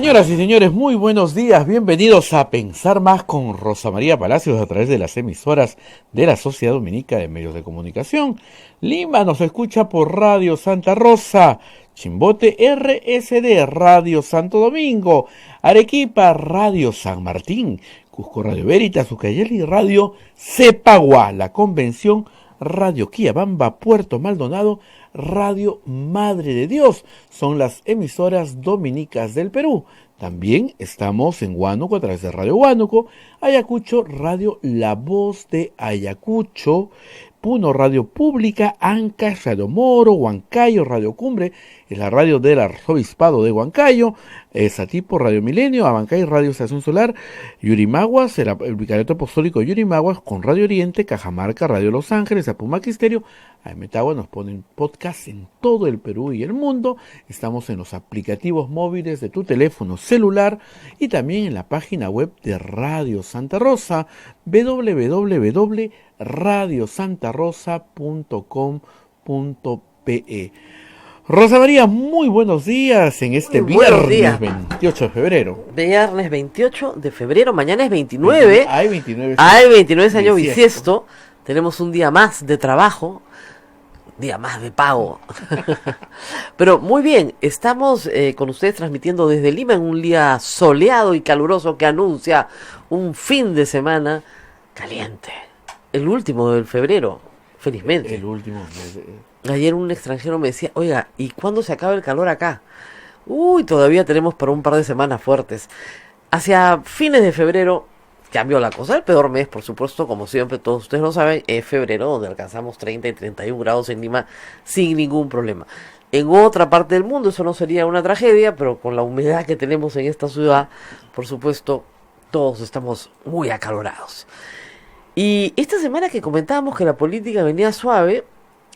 Señoras y señores, muy buenos días, bienvenidos a Pensar Más con Rosa María Palacios a través de las emisoras de la Sociedad Dominica de Medios de Comunicación. Lima nos escucha por Radio Santa Rosa, Chimbote RSD, Radio Santo Domingo, Arequipa, Radio San Martín, Cusco Radio Veritas, Ucayali Radio Cepagua, La Convención, Radio Quillabamba, Puerto Maldonado, Radio Madre de Dios. Son las emisoras dominicas del Perú. También estamos en Huánuco a través de Radio Huánuco, Ayacucho, Radio La Voz de Ayacucho, Puno, Radio Pública, Ancash, Radio Moro, Huancayo, Radio Cumbre, es la radio del Arzobispado de Huancayo, Satipo, Radio Milenio, Abancay, Radio Estación Solar, Yurimaguas, el Vicariato Apostólico de Yurimaguas, con Radio Oriente, Cajamarca, Radio Los Ángeles, Apumaquisterio, Metagua nos ponen podcast en todo el Perú y el mundo. Estamos en los aplicativos móviles de tu teléfono celular y también en la página web de Radio Santa Rosa, www.radiosantarosa.com.pe. Rosa María, muy buenos días en este viernes 28 de febrero. Viernes 28 de febrero, mañana es 29. Hay 29. Hay 29 años bisiesto. Tenemos un día más de trabajo, día más de pago. Pero muy bien, estamos con ustedes transmitiendo desde Lima en un día soleado y caluroso que anuncia un fin de semana caliente. El último del febrero, felizmente. El último. Ayer un extranjero me decía, oiga, ¿y cuándo se acaba el calor acá? Uy, todavía tenemos para un par de semanas fuertes. Hacia fines de febrero cambió la cosa. El peor mes, por supuesto, como siempre, todos ustedes lo saben, es febrero, donde alcanzamos 30 y 31 grados en Lima sin ningún problema. En otra parte del mundo eso no sería una tragedia, pero con la humedad que tenemos en esta ciudad, por supuesto, todos estamos muy acalorados. Y esta semana que comentábamos que la política venía suave,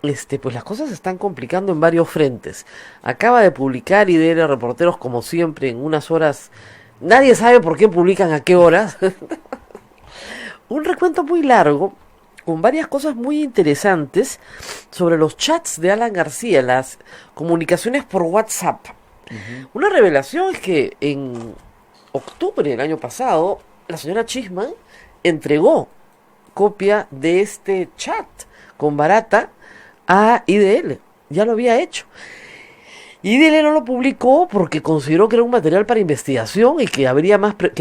pues las cosas se están complicando en varios frentes. Acaba de publicar IDL Reporteros, como siempre, en unas horas. Nadie sabe por qué publican a qué horas. Un recuento muy largo, con varias cosas muy interesantes sobre los chats de Alan García, las comunicaciones por WhatsApp. Una revelación es que en octubre del año pasado, la señora Chisman entregó copia de este chat con Barata a IDL. Ya lo había hecho. IDL no lo publicó porque consideró que era un material para investigación y que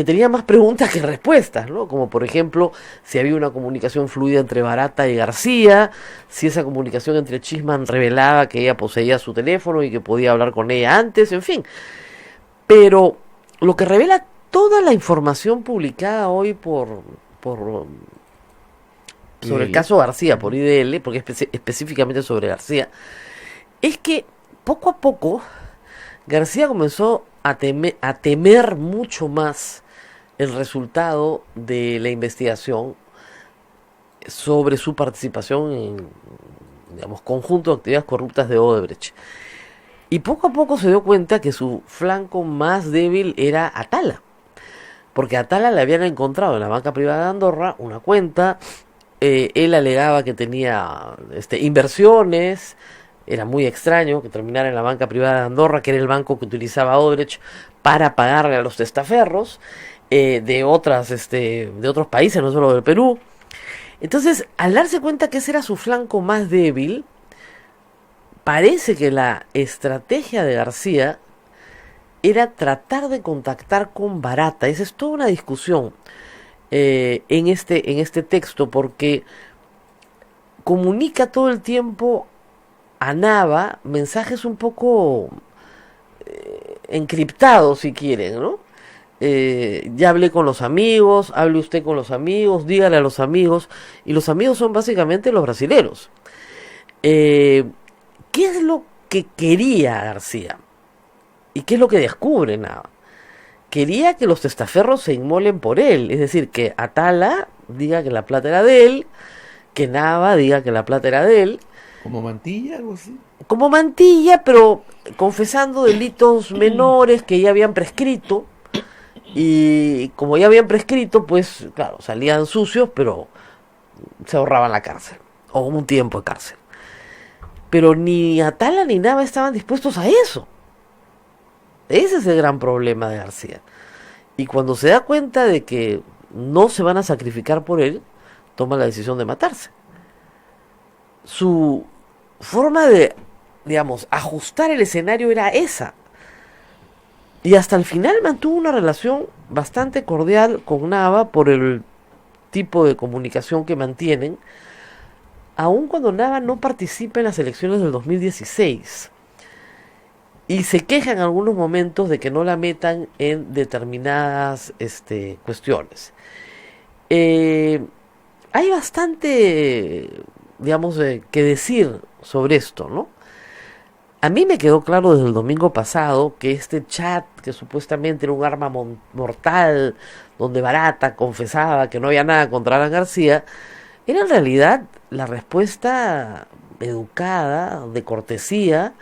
tenía más preguntas que respuestas, ¿no? Como por ejemplo, si había una comunicación fluida entre Barata y García, si esa comunicación entre Chisman revelaba que ella poseía su teléfono y que podía hablar con ella antes, en fin. Pero lo que revela toda la información publicada hoy sobre el caso García por IDL, porque específicamente sobre García, es que poco a poco García comenzó a temer mucho más el resultado de la investigación sobre su participación en, digamos, conjunto de actividades corruptas de Odebrecht. Y poco a poco se dio cuenta que su flanco más débil era Atala, porque a Atala le habían encontrado en la banca privada de Andorra una cuenta. Él alegaba que tenía inversiones. Era muy extraño que terminara en la banca privada de Andorra, que era el banco que utilizaba Odebrecht para pagarle a los testaferros de otros países, no solo del Perú. Entonces, al darse cuenta que ese era su flanco más débil, parece que la estrategia de García era tratar de contactar con Barata. Esa es toda una discusión en este texto, porque comunica todo el tiempo a Nava mensajes un poco encriptados, si quieren, ¿no? Ya hablé con los amigos, hable usted con los amigos, dígale a los amigos, y los amigos son básicamente los brasileros. ¿Qué es lo que quería García? ¿Y qué es lo que descubre Nava? Quería que los testaferros se inmolen por él, es decir, que Atala diga que la plata era de él, que Nava diga que la plata era de él. ¿Como Mantilla, algo así? Como Mantilla, pero confesando delitos menores que ya habían prescrito. Y como ya habían prescrito, pues claro, salían sucios, pero se ahorraban la cárcel, o un tiempo de cárcel. Pero ni Atala ni Nava estaban dispuestos a eso. Ese es el gran problema de García. Y cuando se da cuenta de que no se van a sacrificar por él, toma la decisión de matarse. Su forma de, digamos, ajustar el escenario era esa. Y hasta el final mantuvo una relación bastante cordial con Nava por el tipo de comunicación que mantienen, aun cuando Nava no participa en las elecciones del 2016. Y se queja en algunos momentos de que no la metan en determinadas cuestiones. Hay bastante, digamos, que decir sobre esto, ¿no? A mí me quedó claro desde el domingo pasado que este chat, que supuestamente era un arma mortal, donde Barata confesaba que no había nada contra Alan García, era en realidad la respuesta educada, de cortesía,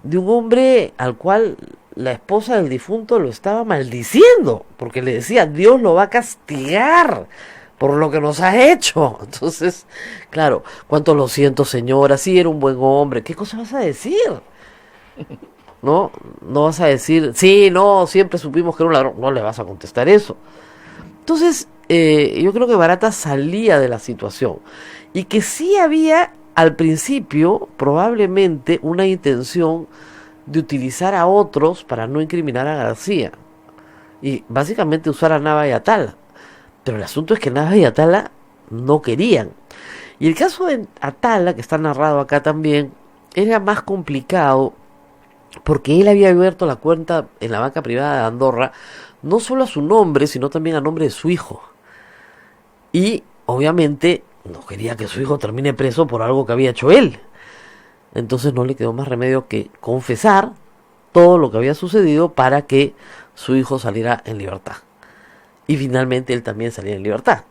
de un hombre al cual la esposa del difunto lo estaba maldiciendo, porque le decía, Dios lo va a castigar por lo que nos ha hecho. Entonces, claro, cuánto lo siento, señora, sí era un buen hombre, ¿qué cosa vas a decir? No vas a decir, sí, no, siempre supimos que era un ladrón, no le vas a contestar eso. Entonces, yo creo que Barata salía de la situación y que sí había al principio probablemente una intención de utilizar a otros para no incriminar a García y básicamente usar a Nava y Atala. Pero el asunto es que Nava y Atala no querían. Y el caso de Atala, que está narrado acá también, era más complicado porque él había abierto la cuenta en la banca privada de Andorra no solo a su nombre, sino también a nombre de su hijo. Y obviamente no quería que su hijo termine preso por algo que había hecho él. Entonces no le quedó más remedio que confesar todo lo que había sucedido para que su hijo saliera en libertad. Y finalmente él también saliera en libertad,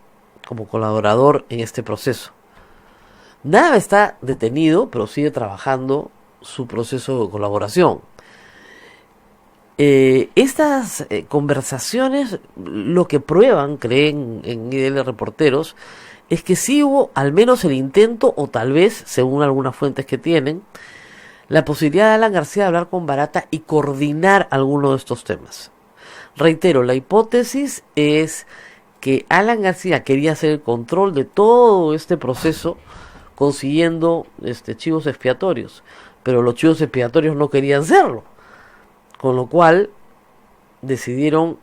como colaborador en este proceso. Nava está detenido, pero sigue trabajando su proceso de colaboración. Estas conversaciones lo que prueban, creen en IDL Reporteros, es que sí hubo al menos el intento, o tal vez, según algunas fuentes que tienen, la posibilidad de Alan García de hablar con Barata y coordinar alguno de estos temas. Reitero, la hipótesis es que Alan García quería hacer el control de todo este proceso consiguiendo chivos expiatorios, pero los chivos expiatorios no querían serlo, con lo cual decidieron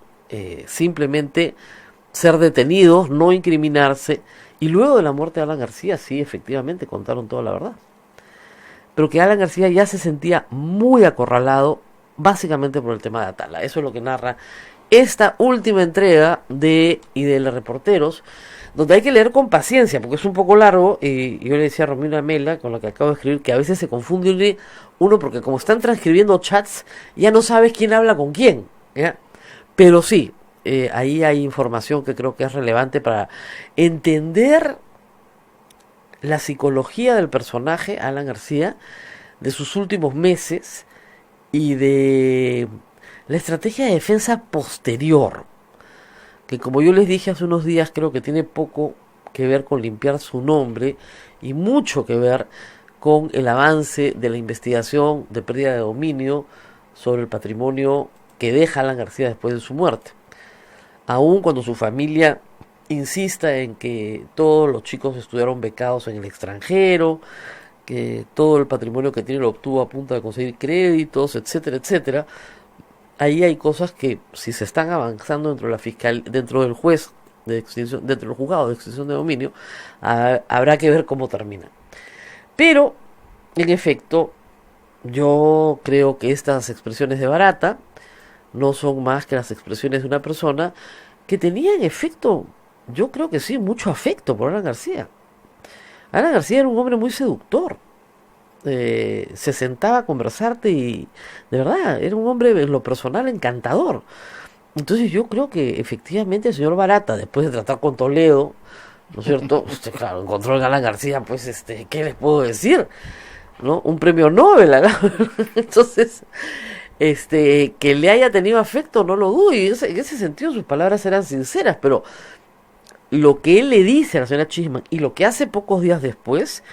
simplemente ser detenidos, no incriminarse, y luego de la muerte de Alan García sí efectivamente contaron toda la verdad, pero que Alan García ya se sentía muy acorralado básicamente por el tema de Atala. Eso es lo que narra esta última entrega de Reporteros, donde hay que leer con paciencia, porque es un poco largo, y yo le decía a Romina Mela, con la que acabo de escribir, que a veces se confunde uno, porque como están transcribiendo chats, ya no sabes quién habla con quién, ¿ya? Pero sí, ahí hay información que creo que es relevante para entender la psicología del personaje, Alan García, de sus últimos meses, y de la estrategia de defensa posterior, que como yo les dije hace unos días, creo que tiene poco que ver con limpiar su nombre y mucho que ver con el avance de la investigación de pérdida de dominio sobre el patrimonio que deja Alan García después de su muerte. Aun cuando su familia insista en que todos los chicos estudiaron becados en el extranjero, que todo el patrimonio que tiene lo obtuvo a punta de conseguir créditos, etcétera, etcétera, ahí hay cosas que si se están avanzando dentro de la fiscal, dentro del juez de extinción, dentro del juzgado de extinción de dominio, habrá que ver cómo termina. Pero en efecto, yo creo que estas expresiones de Barata no son más que las expresiones de una persona que tenía en efecto, yo creo que sí, mucho afecto por Alan García. Alan García era un hombre muy seductor. Se sentaba a conversarte y de verdad era un hombre en lo personal encantador. Entonces yo creo que efectivamente el señor Barata, después de tratar con Toledo, ¿no es cierto? Claro, encontró en Alan García, pues, ¿qué les puedo decir? ¿No? Un premio Nobel. Entonces, que le haya tenido afecto, no lo dudo, y en ese sentido sus palabras eran sinceras, pero lo que él le dice a la señora Chisman y lo que hace pocos días después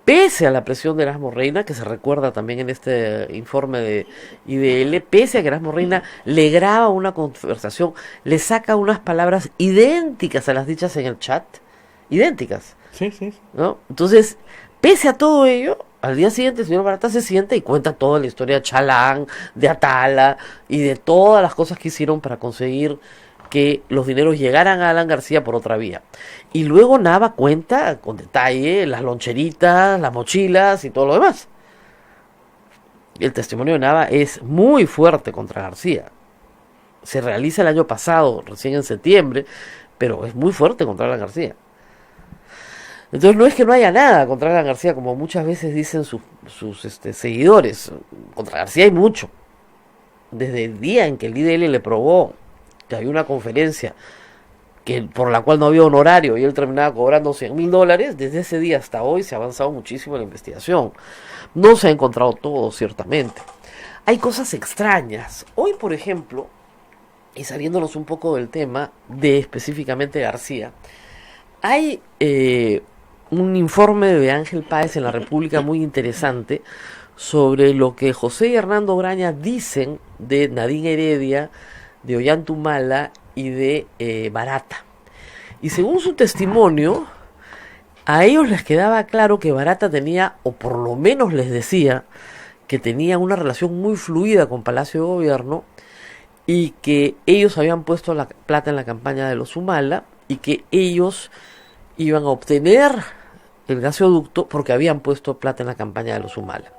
pese a la presión de Erasmo Reina, que se recuerda también en este informe de IDL, pese a que Erasmo Reina le graba una conversación, le saca unas palabras idénticas a las dichas en el chat, idénticas, Sí, sí. ¿no? Entonces, pese a todo ello, al día siguiente el señor Barata se sienta y cuenta toda la historia de Chalán, de Atala y de todas las cosas que hicieron para conseguir que los dineros llegaran a Alan García por otra vía. Y luego Nava cuenta con detalle las loncheritas, las mochilas y todo lo demás. El testimonio de Nava es muy fuerte contra García. Se realiza el año pasado, recién en septiembre, pero es muy fuerte contra Alan García. Entonces no es que no haya nada contra Alan García, como muchas veces dicen sus seguidores. Contra García hay mucho. Desde el día en que el IDL le probó que había una conferencia por la cual no había honorario y él terminaba cobrando $100,000, desde ese día hasta hoy se ha avanzado muchísimo en la investigación. No se ha encontrado todo, ciertamente. Hay cosas extrañas. Hoy, por ejemplo, y saliéndonos un poco del tema de específicamente García, hay un informe de Ángel Páez en La República muy interesante sobre lo que José y Hernando Graña dicen de Nadine Heredia, de Ollantumala y de Barata. Y según su testimonio, a ellos les quedaba claro que Barata tenía, o por lo menos les decía, que tenía una relación muy fluida con Palacio de Gobierno y que ellos habían puesto la plata en la campaña de los Humala y que ellos iban a obtener el gasoducto porque habían puesto plata en la campaña de los Humala.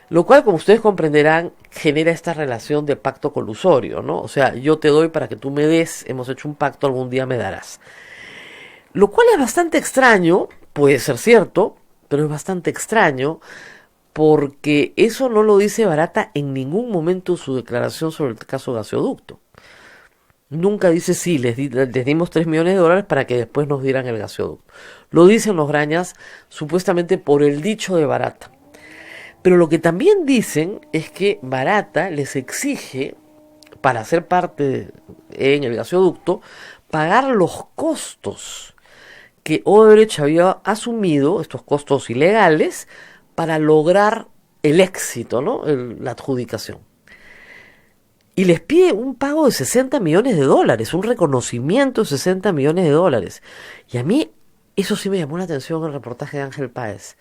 Lo cual, como ustedes comprenderán, genera esta relación de pacto colusorio, ¿no? O sea, yo te doy para que tú me des, hemos hecho un pacto, algún día me darás. Lo cual es bastante extraño, puede ser cierto, pero es bastante extraño porque eso no lo dice Barata en ningún momento en su declaración sobre el caso gasoducto. Nunca dice, sí, les dimos $3 millones para que después nos dieran el gasoducto. Lo dicen los Grañas supuestamente por el dicho de Barata. Pero lo que también dicen es que Barata les exige, para ser parte en el gasoducto, pagar los costos que Odebrecht había asumido, estos costos ilegales, para lograr el éxito, ¿no? La adjudicación. Y les pide un pago de $60 millones, un reconocimiento de $60 millones. Y a mí eso sí me llamó la atención en el reportaje de Ángel Páez.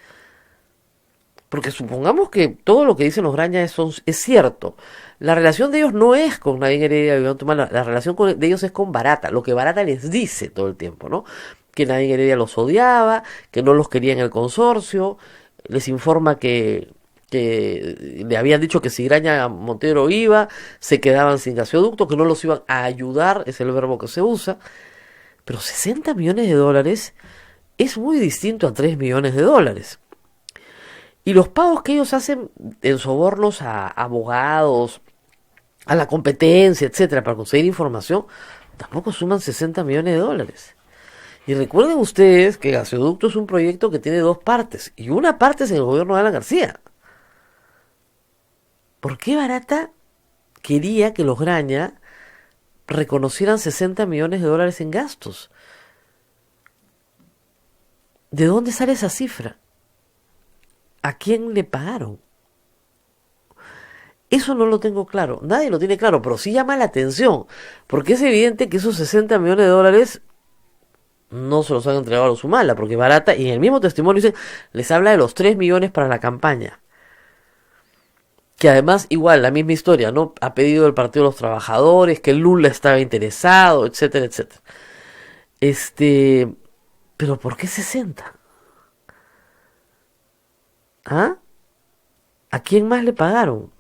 Porque supongamos que todo lo que dicen los Grañas es cierto. La relación de ellos no es con Nadine Heredia y Ollantumala, la relación de ellos es con Barata, lo que Barata les dice todo el tiempo, ¿no? Que Nadine Heredia los odiaba, que no los quería en el consorcio, les informa que le habían dicho que si Graña Montero iba, se quedaban sin gasoducto, que no los iban a ayudar, es el verbo que se usa. Pero $60 millones es muy distinto a $3 millones. Y los pagos que ellos hacen en sobornos a abogados, a la competencia, etcétera, para conseguir información, tampoco suman $60 millones. Y recuerden ustedes que Gasoducto es un proyecto que tiene dos partes, y una parte es en el gobierno de Alan García. ¿Por qué Barata quería que los Graña reconocieran $60 millones en gastos? ¿De dónde sale esa cifra? ¿A quién le pagaron? Eso no lo tengo claro, nadie lo tiene claro, pero sí llama la atención, porque es evidente que esos $60 millones no se los han entregado a los Humala, porque Barata, y en el mismo testimonio dice, les habla de los 3 millones para la campaña. Que además, igual, la misma historia, ¿no? Ha pedido el Partido de los Trabajadores, que Lula estaba interesado, etcétera, etcétera. Pero ¿por qué 60? ¿Ah? ¿A quién más le pagaron?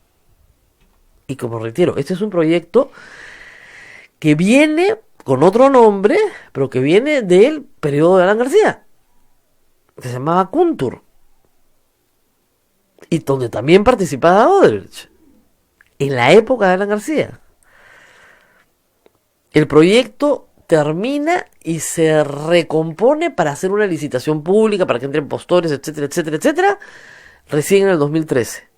Y como reitero, este es un proyecto que viene con otro nombre, pero que viene del periodo de Alan García, que se llamaba Kuntur, y donde también participaba Odebrecht, en la época de Alan García. El proyecto termina y se recompone para hacer una licitación pública, para que entren postores, etcétera, etcétera, etcétera, recién en el 2013.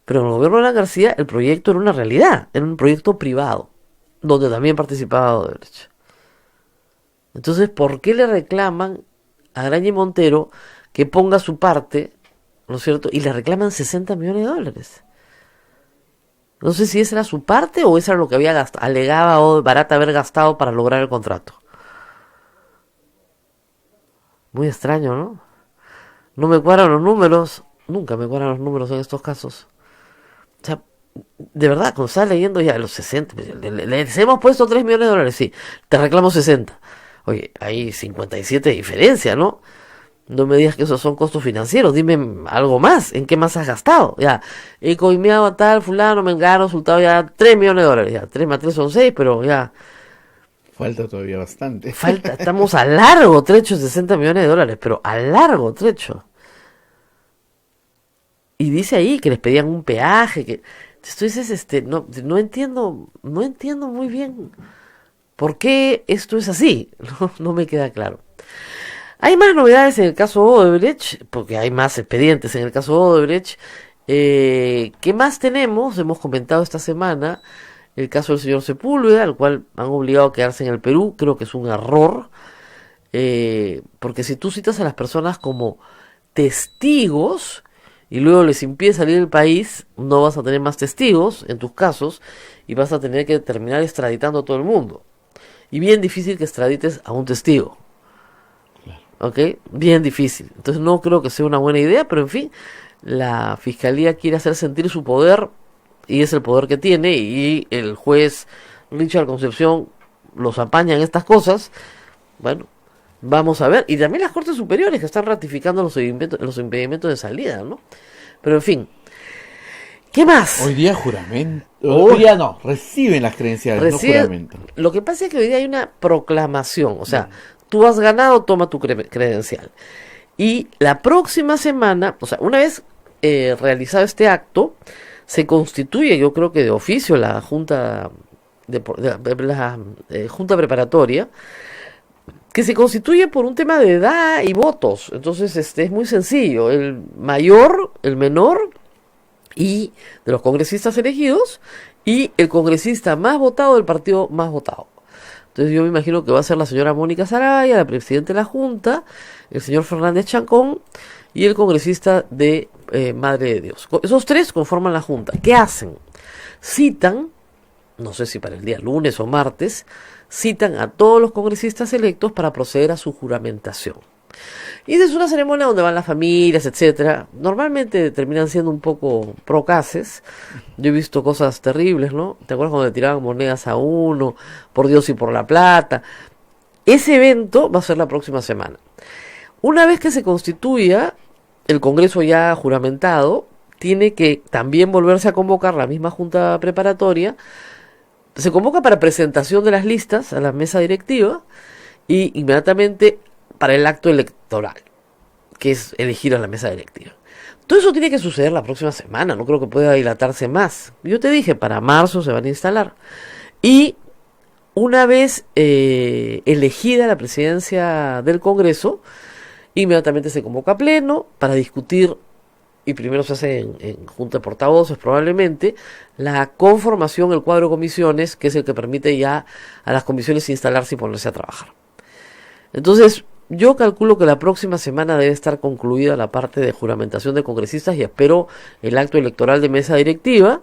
Pero en el gobierno de Alan García el proyecto era una realidad, era un proyecto privado, donde también participaba Odebrecht. Entonces, ¿por qué le reclaman a Graña y Montero que ponga su parte, ¿no es cierto? Y le reclaman 60 millones de dólares. No sé si esa era su parte o eso era lo que había gastado, alegaba o Barata haber gastado para lograr el contrato. Muy extraño, ¿no? No me cuadran los números, nunca me cuadran los números en estos casos. O sea, de verdad, cuando estás leyendo ya los 60, les hemos puesto 3 millones de dólares, sí, te reclamo 60. Oye, hay 57 de diferencia, ¿no? No me digas que esos son costos financieros, dime algo más, ¿en qué más has gastado? Ya, he coimeado a tal, fulano, mengano, resultado ya 3 millones de dólares, ya, 3 más 3 son 6, pero ya... Falta todavía bastante. Falta, estamos a largo trecho, 60 millones de dólares, pero a largo trecho. Y dice ahí que les pedían un peaje, que... Esto dices, no entiendo muy bien por qué esto es así, no me queda claro. Hay más novedades en el caso Odebrecht, porque hay más expedientes en el caso Odebrecht. ¿Qué más tenemos? Hemos comentado esta semana el caso del señor Sepúlveda, al cual han obligado a quedarse en el Perú. Creo que es un error, porque si tú citas a las personas como testigos y luego les impide salir del país, no vas a tener más testigos en tus casos y vas a tener que terminar extraditando a todo el mundo. Y bien difícil que extradites a un testigo. ¿Ok? Bien difícil. Entonces no creo que sea una buena idea, pero en fin, la fiscalía quiere hacer sentir su poder y es el poder que tiene y el juez Richard Concepción los apaña en estas cosas. Bueno, vamos a ver. Y también las Cortes Superiores que están ratificando los impedimentos de salida, ¿no? Pero en fin. ¿Qué más? Hoy día juramento. Hoy día no, reciben las credenciales, no juramento. Lo que pasa es que hoy día hay una proclamación, o sea, tú has ganado, toma tu credencial. Y la próxima semana, o sea, una vez realizado este acto, se constituye, yo creo que de oficio, la Junta Junta Preparatoria, que se constituye por un tema de edad y votos. Entonces, es muy sencillo. El mayor, el menor, y de los congresistas elegidos, y el congresista más votado del partido más votado. Entonces yo me imagino que va a ser la señora Mónica Sarabia, la presidenta de la Junta, el señor Fernández Chancón y el congresista de Madre de Dios. Esos tres conforman la Junta. ¿Qué hacen? Citan, no sé si para el día lunes o martes, citan a todos los congresistas electos para proceder a su juramentación. Y es una ceremonia donde van las familias, etcétera. Normalmente terminan siendo un poco procaces. Yo he visto cosas terribles, ¿no? ¿Te acuerdas cuando le tiraban monedas a uno? Por Dios y por la plata. Ese evento va a ser la próxima semana. Una vez que se constituya el Congreso ya juramentado, tiene que también volverse a convocar la misma Junta Preparatoria. Se convoca para presentación de las listas a la mesa directiva y inmediatamente para el acto electoral, que es elegir a la mesa directiva. Todo eso tiene que suceder la próxima semana, no creo que pueda dilatarse más. Yo te dije, para marzo se van a instalar. Y una vez elegida la presidencia del Congreso, inmediatamente se convoca a pleno para discutir, y primero se hace en junta de portavoces probablemente, la conformación, el cuadro de comisiones, que es el que permite ya a las comisiones instalarse y ponerse a trabajar. Entonces, yo calculo que la próxima semana debe estar concluida la parte de juramentación de congresistas y espero el acto electoral de mesa directiva,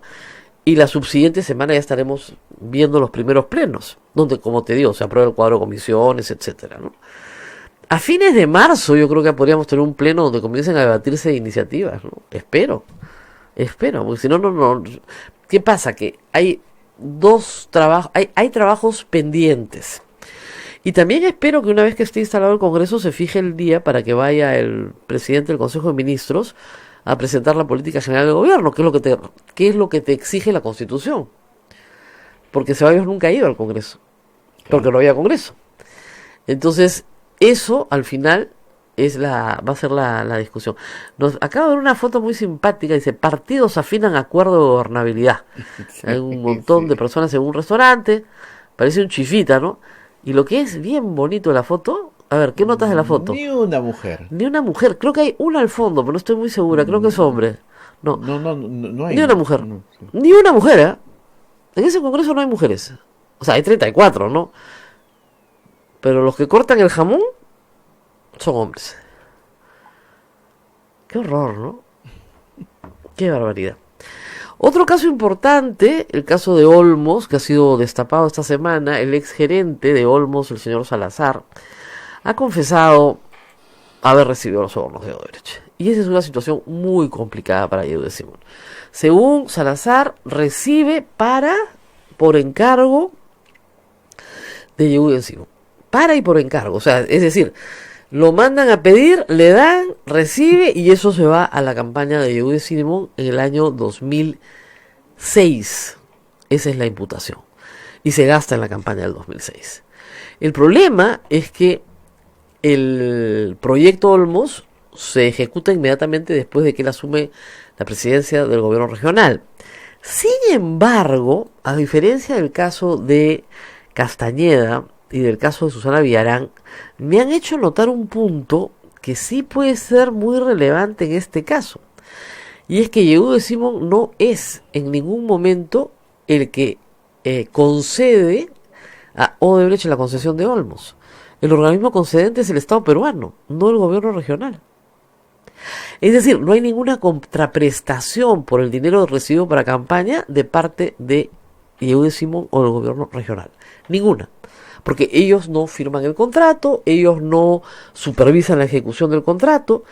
y la subsiguiente semana ya estaremos viendo los primeros plenos, donde, como te digo, se aprueba el cuadro de comisiones, etcétera, ¿no? A fines de marzo yo creo que podríamos tener un pleno donde comiencen a debatirse iniciativas, ¿no? Espero, porque si no, no. ¿Qué pasa? Que hay dos trabajos, hay trabajos pendientes. Y también espero que una vez que esté instalado el Congreso se fije el día para que vaya el presidente del Consejo de Ministros a presentar la política general del gobierno, que es lo que te exige la Constitución. Porque Ceballos nunca ha ido al Congreso, porque no había Congreso. Entonces, eso al final va a ser la discusión. Nos acaba de ver una foto muy simpática, dice: partidos afinan acuerdo de gobernabilidad. Sí, hay un montón de personas en un restaurante, parece un chifita, ¿no? Y lo que es bien bonito la foto, a ver, ¿qué notas de la foto? Ni una mujer. Ni una mujer, creo que hay una al fondo, pero no estoy muy segura, creo que es hombre. No hay. Ni una mujer. No, sí. Ni una mujer, ¿eh? En ese congreso no hay mujeres. O sea, hay 34, ¿no? Pero los que cortan el jamón son hombres. Qué horror, ¿no? Qué barbaridad. Otro caso importante, el caso de Olmos, que ha sido destapado esta semana. El ex gerente de Olmos, el señor Salazar, ha confesado haber recibido los sobornos de Odebrecht. Y esa es una situación muy complicada para Yehude Simón. Según Salazar, recibe por encargo de Yehude Simón. Para y por encargo. O sea, es decir, lo mandan a pedir, le dan, recibe, y eso se va a la campaña de Yehude Simón en el año 2006. Esa es la imputación. Y se gasta en la campaña del 2006. El problema es que el proyecto Olmos se ejecuta inmediatamente después de que él asume la presidencia del gobierno regional. Sin embargo, a diferencia del caso de Castañeda y del caso de Susana Villarán, me han hecho notar un punto que sí puede ser muy relevante en este caso. Y es que Yehude Simón no es en ningún momento el que concede a Odebrecht la concesión de Olmos. El organismo concedente es el Estado peruano, no el gobierno regional. Es decir, no hay ninguna contraprestación por el dinero recibido para campaña de parte de Yehude Simón o del gobierno regional. Ninguna. Porque ellos no firman el contrato, ellos no supervisan la ejecución del contrato.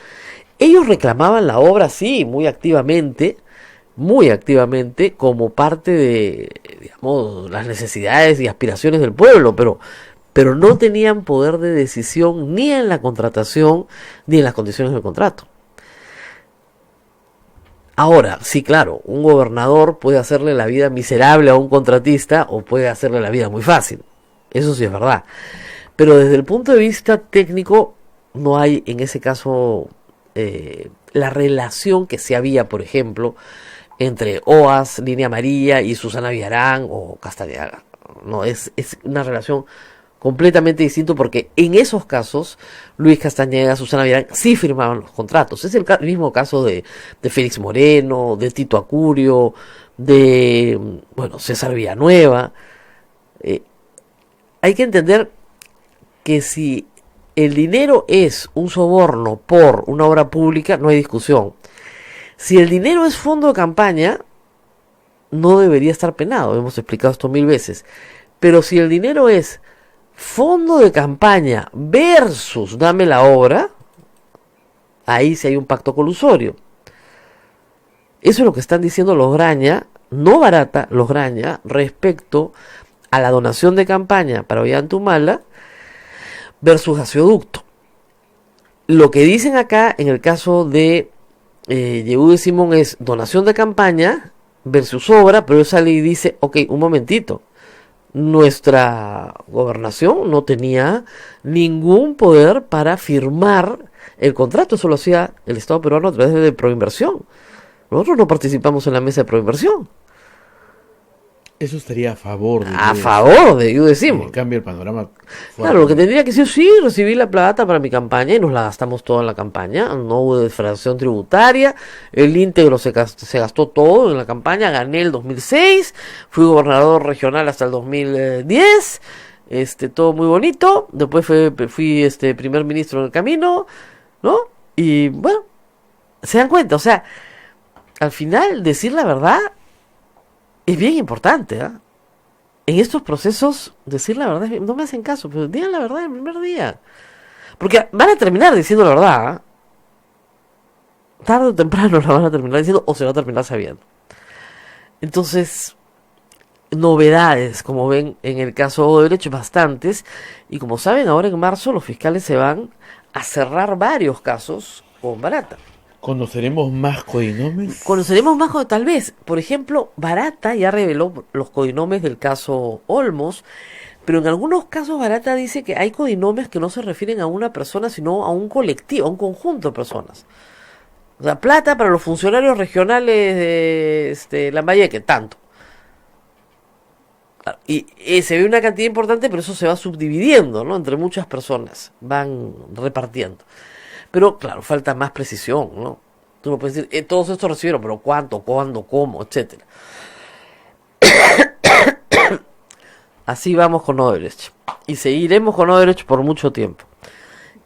Ellos reclamaban la obra, sí, muy activamente, como parte de, digamos, las necesidades y aspiraciones del pueblo, pero no tenían poder de decisión ni en la contratación ni en las condiciones del contrato. Ahora, sí, claro, un gobernador puede hacerle la vida miserable a un contratista o puede hacerle la vida muy fácil. Eso sí es verdad. Pero desde el punto de vista técnico, no hay en ese caso la relación que sí había, por ejemplo, entre OAS, Línea Amarilla y Susana Villarán o Castañeda. No, es una relación completamente distinta, porque en esos casos Luis Castañeda, Susana Villarán sí firmaban los contratos. Es el mismo caso de Félix Moreno, de Tito Acurio, de César Villanueva. Hay que entender que si el dinero es un soborno por una obra pública, no hay discusión. Si el dinero es fondo de campaña, no debería estar penado. Hemos explicado esto 1000 veces. Pero si el dinero es fondo de campaña versus dame la obra, ahí sí hay un pacto colusorio. Eso es lo que están diciendo los Graña, no Barata, los Graña, respecto a la donación de campaña para Ollantumala versus gasoducto. Lo que dicen acá en el caso de Yehude Simón es donación de campaña versus obra, pero esa ley dice, ok, un momentito, nuestra gobernación no tenía ningún poder para firmar el contrato, eso lo hacía el Estado peruano a través de Proinversión. Nosotros no participamos en la mesa de Proinversión. Eso estaría a favor de Yehude Simón. Cambia el panorama. Claro, lo que tendría que ser, sí, recibí la plata para mi campaña y nos la gastamos toda en la campaña. No hubo defraudación tributaria. El íntegro se gastó todo en la campaña. Gané el 2006. Fui gobernador regional hasta el 2010. Todo muy bonito. Después fui primer ministro en el camino, ¿no? Y bueno, se dan cuenta. O sea, al final, decir la verdad es bien importante, ¿eh? En estos procesos, decir la verdad, no me hacen caso, pero digan la verdad el primer día. Porque van a terminar diciendo la verdad, ¿eh? Tarde o temprano la van a terminar diciendo o se va a terminar sabiendo. Entonces, novedades, como ven en el caso de Odebrecht, bastantes. Y como saben, ahora en marzo los fiscales se van a cerrar varios casos con Barata. ¿Conoceremos más codinomes? Conoceremos más, tal vez. Por ejemplo, Barata ya reveló los codinomes del caso Olmos, pero en algunos casos Barata dice que hay codinomes que no se refieren a una persona, sino a un colectivo, a un conjunto de personas. O sea, plata para los funcionarios regionales de Lambayeque, tanto. Y se ve una cantidad importante, pero eso se va subdividiendo, ¿no? Entre muchas personas, van repartiendo. Pero, claro, falta más precisión, ¿no? Tú no puedes decir, todos estos recibieron, pero cuánto, cuándo, cómo, etcétera. Así vamos con Odebrecht. Y seguiremos con Odebrecht por mucho tiempo.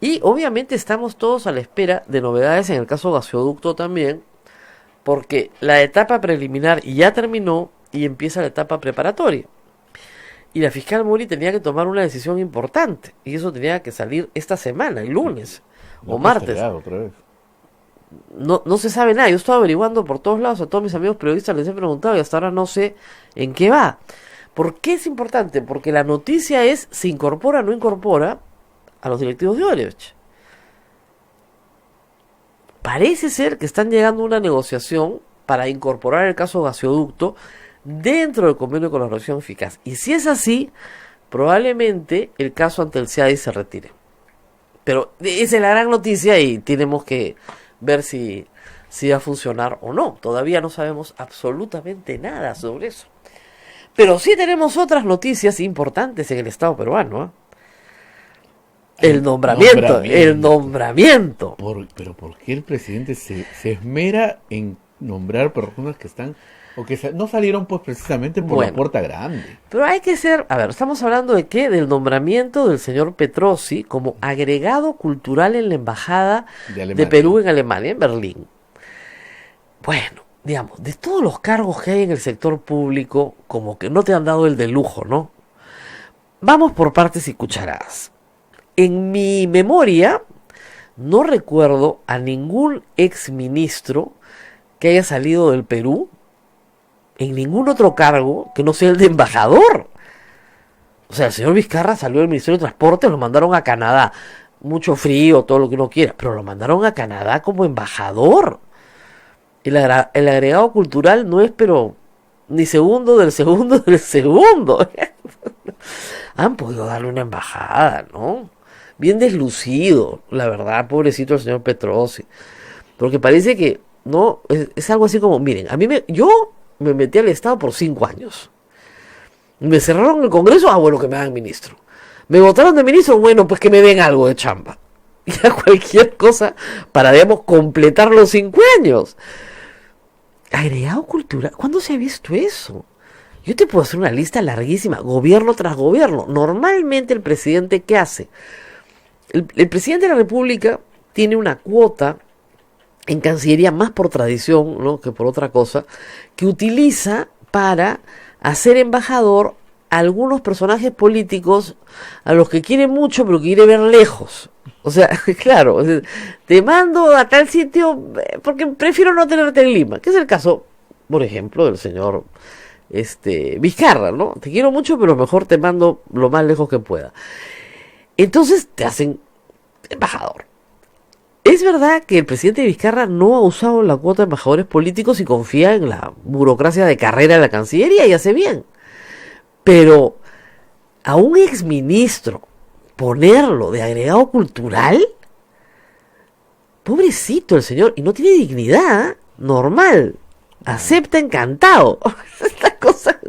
Y obviamente estamos todos a la espera de novedades en el caso gasoducto también, porque la etapa preliminar ya terminó y empieza la etapa preparatoria. Y la fiscal Muri tenía que tomar una decisión importante, y eso tenía que salir esta semana, el lunes o martes. Otra vez. No se sabe nada. Yo estaba averiguando por todos lados, a todos mis amigos periodistas les he preguntado y hasta ahora no sé en qué va. ¿Por qué es importante? Porque la noticia es si incorpora o no incorpora a los directivos de Odebrecht. Parece ser que están llegando a una negociación para incorporar el caso gasoducto dentro del convenio con la relación eficaz. Y si es así, probablemente el caso ante el CIADI se retire. Pero esa es la gran noticia y tenemos que ver si va a funcionar o no. Todavía no sabemos absolutamente nada sobre eso. Pero sí tenemos otras noticias importantes en el Estado peruano, ¿eh? El nombramiento. Pero ¿por qué el presidente se esmera en nombrar personas que están o que no salieron pues precisamente por la puerta grande? Pero hay que ser, a ver, estamos hablando de qué, del nombramiento del señor Petrosi como agregado cultural en la embajada de Perú en Alemania, en Berlín. Bueno, digamos, de todos los cargos que hay en el sector público, como que no te han dado el de lujo, ¿no? Vamos por partes y cucharadas. En mi memoria, no recuerdo a ningún exministro que haya salido del Perú en ningún otro cargo que no sea el de embajador. O sea, el señor Vizcarra salió del Ministerio de Transporte, lo mandaron a Canadá. Mucho frío, todo lo que uno quiera, pero lo mandaron a Canadá como embajador. El agregado cultural no es, pero ni segundo del segundo del segundo. Han podido darle una embajada, ¿no? Bien deslucido, la verdad, pobrecito el señor Petrosi. Porque parece que, no, es algo así como, miren, yo me metí al Estado por 5 años. Me cerraron el Congreso, bueno, que me hagan ministro. Me votaron de ministro, bueno, pues que me den algo de chamba. Y a cualquier cosa para, digamos, completar los 5 años. Agregado cultural, ¿cuándo se ha visto eso? Yo te puedo hacer una lista larguísima, gobierno tras gobierno. Normalmente el presidente, ¿qué hace? El presidente de la República tiene una cuota en Cancillería, más por tradición, ¿no?, que por otra cosa, que utiliza para hacer embajador a algunos personajes políticos a los que quiere mucho, pero que quiere ver lejos. O sea, claro, te mando a tal sitio porque prefiero no tenerte en Lima, que es el caso, por ejemplo, del señor Vizcarra, ¿no? Te quiero mucho, pero mejor te mando lo más lejos que pueda. Entonces te hacen embajador. Es verdad que el presidente Vizcarra no ha usado la cuota de embajadores políticos y confía en la burocracia de carrera de la Cancillería y hace bien. Pero a un exministro ponerlo de agregado cultural, pobrecito el señor, y no tiene dignidad, normal, acepta encantado. Esta cosa,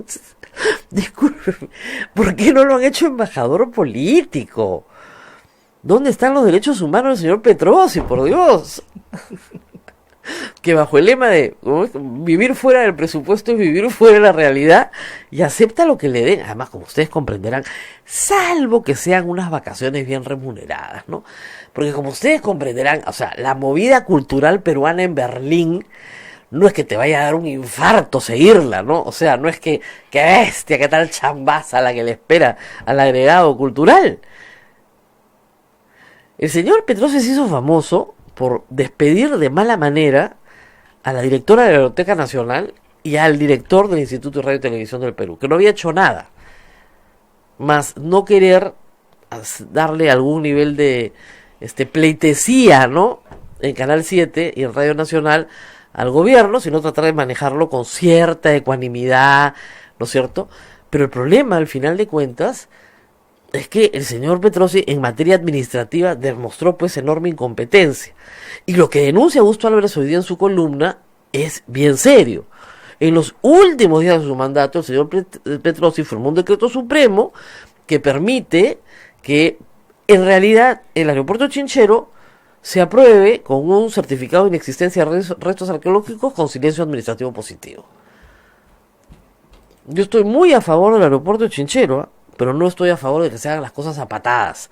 disculpen, ¿por qué no lo han hecho embajador político? ¿Dónde están los derechos humanos del señor Petrosi, por Dios? Que bajo el lema de vivir fuera del presupuesto es vivir fuera de la realidad, y acepta lo que le den. Además, como ustedes comprenderán, salvo que sean unas vacaciones bien remuneradas, ¿no? Porque como ustedes comprenderán, o sea, la movida cultural peruana en Berlín no es que te vaya a dar un infarto seguirla, ¿no? O sea, no es que bestia, qué tal chambaza la que le espera al agregado cultural. El señor Petrosi se hizo famoso por despedir de mala manera a la directora de la Biblioteca Nacional y al director del Instituto de Radio y Televisión del Perú, que no había hecho nada, más no querer darle algún nivel de pleitesía, ¿no?, en Canal 7 y en Radio Nacional al gobierno, sino tratar de manejarlo con cierta ecuanimidad, ¿no es cierto? Pero el problema, al final de cuentas, es que el señor Petrosi en materia administrativa demostró pues enorme incompetencia. Y lo que denuncia Augusto Álvarez hoy día en su columna es bien serio. En los últimos días de su mandato, el señor Petrosi firmó un decreto supremo que permite que en realidad el aeropuerto Chinchero se apruebe con un certificado de inexistencia de restos arqueológicos con silencio administrativo positivo. Yo estoy muy a favor del aeropuerto de Chinchero, pero no estoy a favor de que se hagan las cosas a patadas.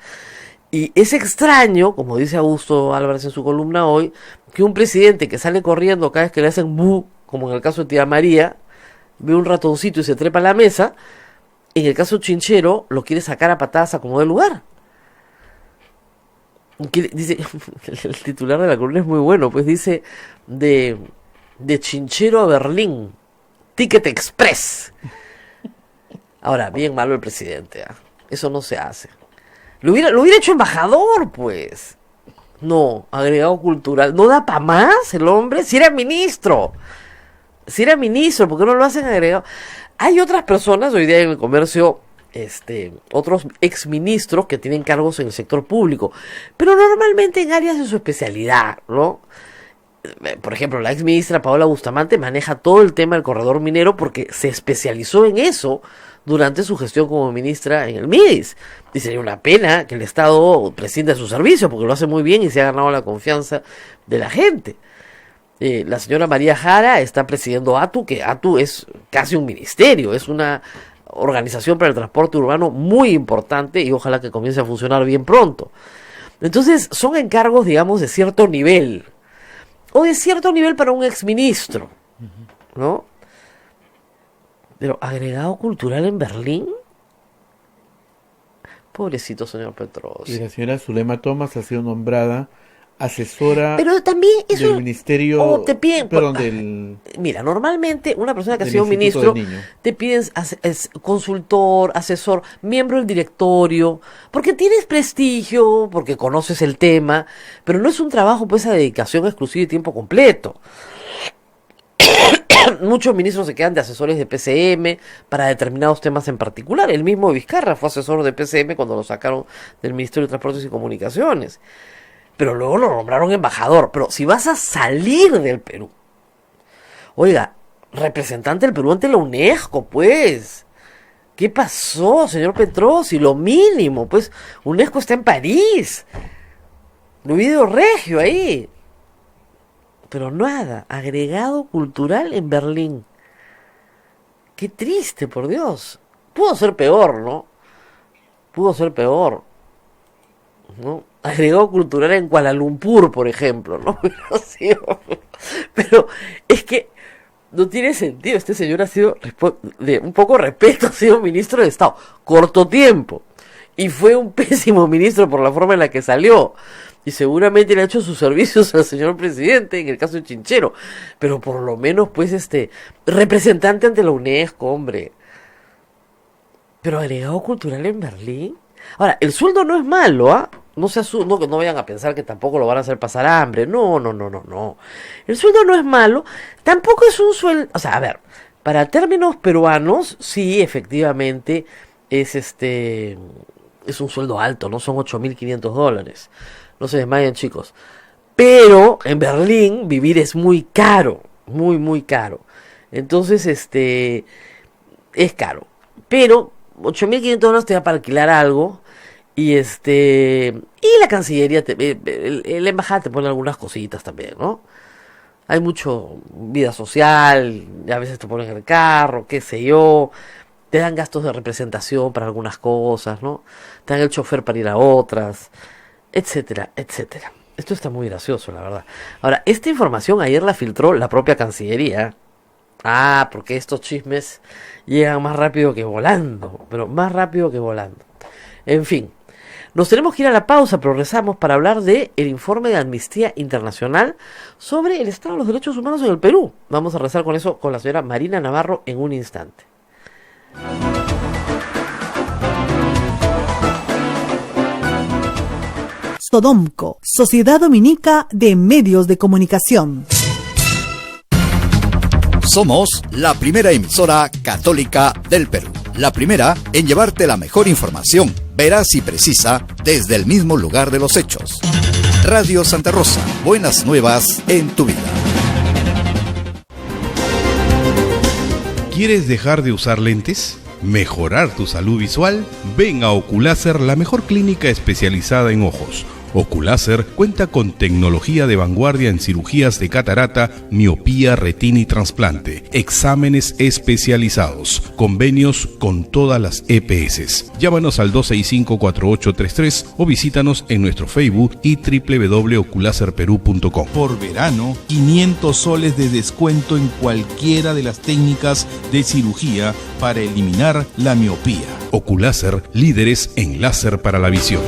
Y es extraño, como dice Augusto Álvarez en su columna hoy, que un presidente que sale corriendo cada vez que le hacen bu, como en el caso de Tía María, ve un ratoncito y se trepa a la mesa, en el caso de Chinchero lo quiere sacar a patadas a como de lugar. Dice, el titular de la columna es muy bueno, pues dice de Chinchero a Berlín, Ticket Express. Ahora, bien malo el presidente, ¿eh? Eso no se hace. Lo hubiera hecho embajador, pues. No, agregado cultural. ¿No da para más el hombre? Si era ministro. ¿Por qué no lo hacen agregado? Hay otras personas hoy día en el comercio, otros exministros que tienen cargos en el sector público, pero normalmente en áreas de su especialidad, ¿no? Por ejemplo, la exministra Paola Bustamante maneja todo el tema del corredor minero porque se especializó en eso durante su gestión como ministra en el MIDIS. Y sería una pena que el Estado prescinde de su servicio porque lo hace muy bien y se ha ganado la confianza de la gente. La señora María Jara está presidiendo ATU, que ATU es casi un ministerio, es una organización para el transporte urbano muy importante y ojalá que comience a funcionar bien pronto. Entonces son encargos, digamos, de cierto nivel, o de cierto nivel para un exministro, ¿no? Pero agregado cultural en Berlín, pobrecito señor Petrosi. Y la señora Zulema Thomas ha sido nombrada asesora, pero también eso, del ministerio, te piden, mira, normalmente una persona que ha sido ministro te piden consultor, asesor, miembro del directorio, porque tienes prestigio, porque conoces el tema, pero no es un trabajo pues a dedicación exclusiva y tiempo completo. Muchos ministros se quedan de asesores de PCM para determinados temas en particular. El mismo Vizcarra fue asesor de PCM cuando lo sacaron del Ministerio de Transportes y Comunicaciones. Pero luego lo nombraron embajador. Pero si vas a salir del Perú, oiga, representante del Perú ante la UNESCO, pues. ¿Qué pasó, señor Petrosi? Lo mínimo, pues. UNESCO está en París. Luido Regio ahí. Pero nada, agregado cultural en Berlín. Qué triste, por Dios. Pudo ser peor, ¿no? Pudo ser peor, ¿no? Agregado cultural en Kuala Lumpur, por ejemplo, ¿no? Pero es que no tiene sentido. Este señor ha sido, de un poco respeto, ha sido ministro de Estado. Corto tiempo. Y fue un pésimo ministro por la forma en la que salió. Y seguramente le ha hecho sus servicios al señor presidente, en el caso de Chinchero. Pero por lo menos, pues, representante ante la UNESCO, hombre. Pero agregado cultural en Berlín. Ahora, el sueldo no es malo, ¿ah? No vayan a pensar que tampoco lo van a hacer pasar hambre. No. El sueldo no es malo. Tampoco es un sueldo... O sea, a ver, para términos peruanos, sí, efectivamente, es un sueldo alto, ¿no? Son $8.500. No se desmayen, chicos. Pero en Berlín vivir es muy caro. Muy, muy caro. Entonces, es caro. Pero $8.500 te da para alquilar algo. Y la Cancillería, la embajada te pone algunas cositas también, ¿no? Hay mucho vida social, a veces te ponen el carro, qué sé yo, te dan gastos de representación para algunas cosas, ¿no? Te dan el chofer para ir a otras, etcétera, etcétera. Esto está muy gracioso, la verdad. Ahora, esta información ayer la filtró la propia Cancillería. Ah, porque estos chismes llegan más rápido que volando, pero más rápido que volando. En fin. Nos tenemos que ir a la pausa, pero regresamos para hablar de el informe de Amnistía Internacional sobre el estado de los derechos humanos en el Perú. Vamos a rezar con eso con la señora Marina Navarro en un instante. Sodomco, Sociedad Dominica de Medios de Comunicación. Somos la primera emisora católica del Perú. La primera en llevarte la mejor información, veraz y precisa, desde el mismo lugar de los hechos. Radio Santa Rosa, buenas nuevas en tu vida. ¿Quieres dejar de usar lentes? ¿Mejorar tu salud visual? Ven a Oculáser, la mejor clínica especializada en ojos. Oculáser cuenta con tecnología de vanguardia en cirugías de catarata, miopía, retina y trasplante, exámenes especializados, convenios con todas las EPS. Llámanos al 265-4833 o visítanos en nuestro Facebook y www.oculaserperú.com. Por verano, 500 soles de descuento en cualquiera de las técnicas de cirugía para eliminar la miopía. Oculáser, líderes en láser para la visión.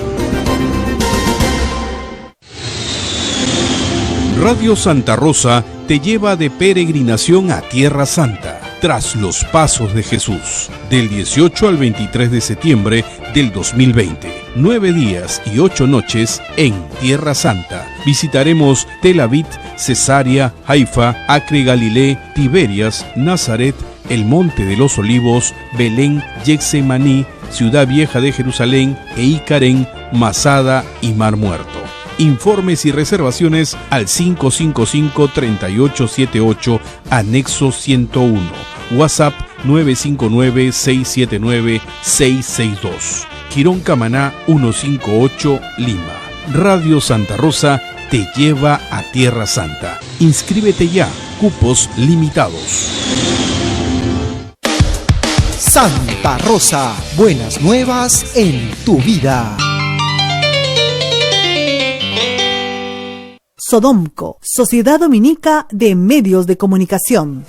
Radio Santa Rosa te lleva de peregrinación a Tierra Santa, tras los pasos de Jesús, del 18 al 23 de septiembre del 2020. 9 días y 8 noches en Tierra Santa. Visitaremos Tel Aviv, Cesarea, Haifa, Acre Galilea, Tiberias, Nazaret, el Monte de los Olivos, Belén, Getsemaní, Ciudad Vieja de Jerusalén, Eicarén, Masada y Mar Muerto. Informes y reservaciones al 555-3878, anexo 101. WhatsApp 959-679-662. Quirón Camaná 158, Lima. Radio Santa Rosa te lleva a Tierra Santa. Inscríbete ya. Cupos limitados. Santa Rosa, buenas nuevas en tu vida. Sodomco, Sociedad Dominica de Medios de Comunicación.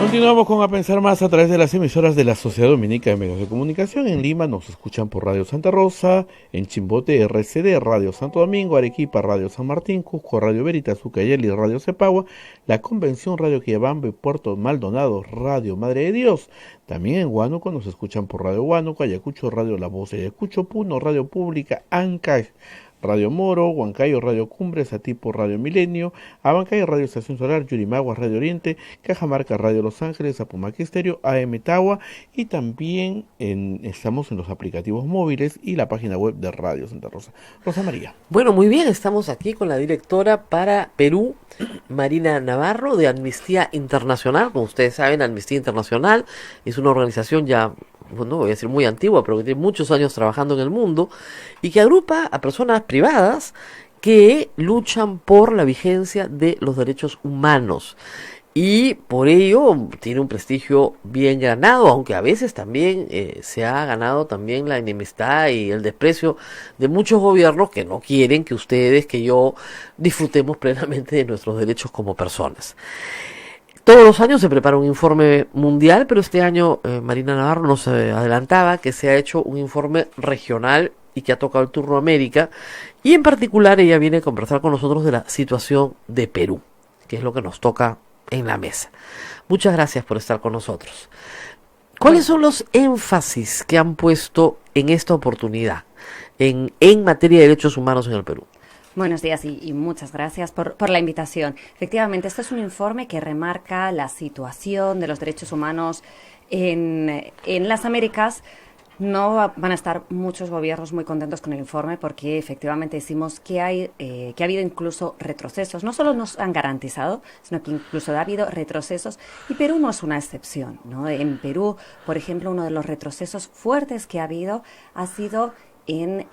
Continuamos con A Pensar Más a través de las emisoras de la Sociedad Dominica de Medios de Comunicación. En Lima nos escuchan por Radio Santa Rosa, en Chimbote RCD, Radio Santo Domingo, Arequipa, Radio San Martín, Cusco, Radio Veritas, Ucayali, Radio Cepagua, La Convención, Radio Quillabamba y Puerto Maldonado, Radio Madre de Dios. También en Huánuco nos escuchan por Radio Huánuco, Ayacucho, Radio La Voz de Ayacucho, Puno, Radio Pública, Ancash, Radio Moro, Huancayo, Radio Cumbres, Atipo, Radio Milenio, Abancay, Radio Estación Solar, Yurimaguas, Radio Oriente, Cajamarca, Radio Los Ángeles, Apumaque Estéreo, AM Tawa, y también estamos en los aplicativos móviles y la página web de Radio Santa Rosa. Rosa María. Bueno, muy bien, estamos aquí con la directora para Perú, Marina Navarro, de Amnistía Internacional. Como ustedes saben, Amnistía Internacional es una organización ya, no voy a decir muy antigua, pero que tiene muchos años trabajando en el mundo y que agrupa a personas privadas que luchan por la vigencia de los derechos humanos. Y por ello tiene un prestigio bien ganado, aunque a veces también se ha ganado también la enemistad y el desprecio de muchos gobiernos que no quieren que ustedes, que yo, disfrutemos plenamente de nuestros derechos como personas. Todos los años se prepara un informe mundial, pero este año Marina Navarro nos adelantaba que se ha hecho un informe regional y que ha tocado el turno a América, y en particular ella viene a conversar con nosotros de la situación de Perú, que es lo que nos toca en la mesa. Muchas gracias por estar con nosotros. ¿Cuáles son los énfasis que han puesto en esta oportunidad en materia de derechos humanos en el Perú? Buenos días y muchas gracias por la invitación. Efectivamente, este es un informe que remarca la situación de los derechos humanos en las Américas. No van a estar muchos gobiernos muy contentos con el informe porque efectivamente decimos que ha habido incluso retrocesos. No solo nos han garantizado, sino que incluso ha habido retrocesos, y Perú no es una excepción, ¿no? En Perú, por ejemplo, uno de los retrocesos fuertes que ha habido ha sido en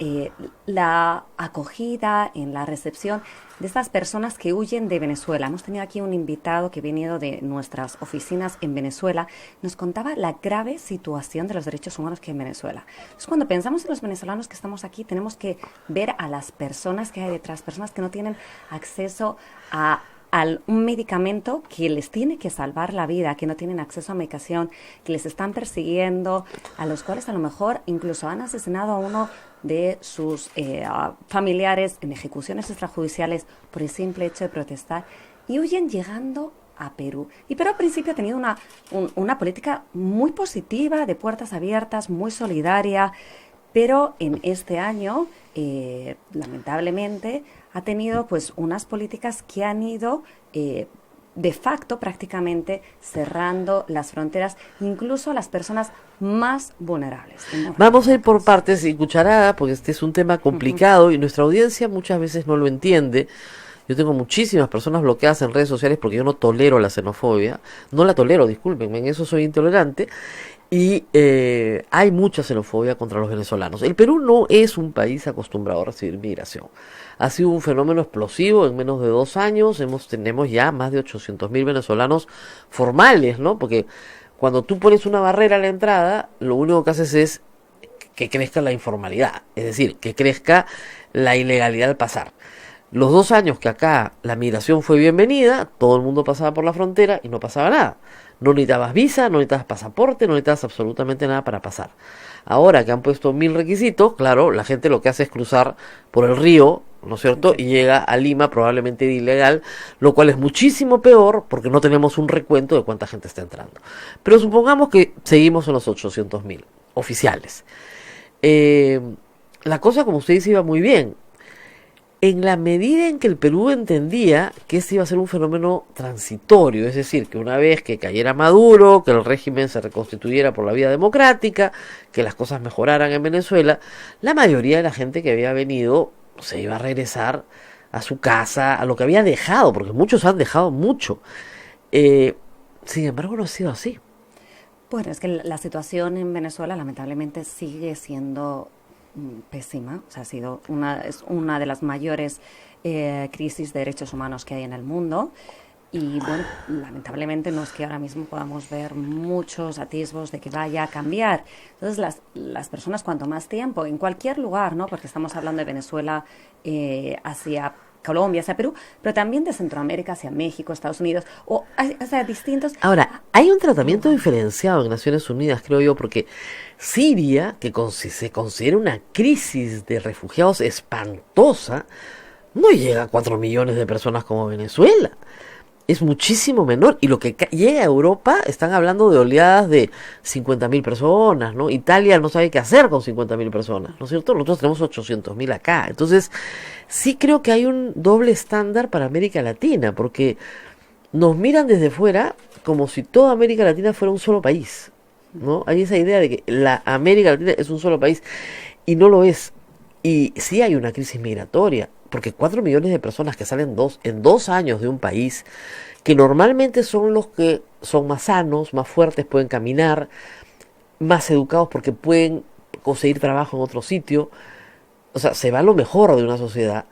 la acogida, en la recepción de estas personas que huyen de Venezuela. Hemos tenido aquí un invitado que ha venido de nuestras oficinas en Venezuela, nos contaba la grave situación de los derechos humanos que hay en Venezuela. Entonces, cuando pensamos en los venezolanos que estamos aquí, tenemos que ver a las personas que hay detrás, personas que no tienen acceso a un medicamento que les tiene que salvar la vida, que no tienen acceso a medicación, que les están persiguiendo, a los cuales a lo mejor incluso han asesinado a uno de sus familiares en ejecuciones extrajudiciales por el simple hecho de protestar, y huyen llegando a Perú. Y Perú al principio ha tenido una política muy positiva, de puertas abiertas, muy solidaria, pero en este año, lamentablemente, ha tenido pues unas políticas que han ido de facto prácticamente cerrando las fronteras, incluso a las personas más vulnerables. Vamos a ir por partes y cucharada, porque este es un tema complicado y nuestra audiencia muchas veces no lo entiende. Yo tengo muchísimas personas bloqueadas en redes sociales porque yo no tolero la xenofobia, no la tolero, discúlpenme, en eso soy intolerante. Y hay mucha xenofobia contra los venezolanos. El Perú no es un país acostumbrado a recibir migración. Ha sido un fenómeno explosivo en menos de 2 años. Tenemos ya más de 800.000 venezolanos formales, ¿no? Porque cuando tú pones una barrera a la entrada, lo único que haces es que crezca la informalidad. Es decir, que crezca la ilegalidad al pasar. Los 2 años que acá la migración fue bienvenida, todo el mundo pasaba por la frontera y no pasaba nada. No necesitabas visa, no necesitabas pasaporte, no necesitabas absolutamente nada para pasar. Ahora que han puesto 1000 requisitos, claro, la gente lo que hace es cruzar por el río, ¿no es cierto? Y llega a Lima probablemente de ilegal, lo cual es muchísimo peor porque no tenemos un recuento de cuánta gente está entrando. Pero supongamos que seguimos en los 800.000 oficiales. La cosa, como usted dice, iba muy bien. En la medida en que el Perú entendía que este iba a ser un fenómeno transitorio, es decir, que una vez que cayera Maduro, que el régimen se reconstituyera por la vía democrática, que las cosas mejoraran en Venezuela, la mayoría de la gente que había venido se iba a regresar a su casa, a lo que había dejado, porque muchos han dejado mucho. Sin embargo, no ha sido así. Bueno, es que la situación en Venezuela lamentablemente sigue siendo pésima. O sea, es una de las mayores crisis de derechos humanos que hay en el mundo. Y bueno, lamentablemente no es que ahora mismo podamos ver muchos atisbos de que vaya a cambiar. Entonces las personas, cuanto más tiempo, en cualquier lugar, ¿no? Porque estamos hablando de Venezuela hacia Colombia, hacia Perú, pero también de Centroamérica hacia México, Estados Unidos, o hacia distintos... Ahora, hay un tratamiento diferenciado en Naciones Unidas, creo yo, porque Siria, que se considera una crisis de refugiados espantosa, no llega a 4 millones de personas como Venezuela. Es muchísimo menor. Y lo que llega a Europa, están hablando de oleadas de 50.000 personas, ¿no? Italia no sabe qué hacer con 50.000 personas, ¿no es cierto? Nosotros tenemos 800.000 acá. Entonces, sí creo que hay un doble estándar para América Latina, porque nos miran desde fuera como si toda América Latina fuera un solo país, ¿no? Hay esa idea de que la América Latina es un solo país, y no lo es. Y sí hay una crisis migratoria, porque 4 millones de personas que salen en 2 años de un país, que normalmente son los que son más sanos, más fuertes, pueden caminar, más educados porque pueden conseguir trabajo en otro sitio, o sea, se va lo mejor de una sociedad,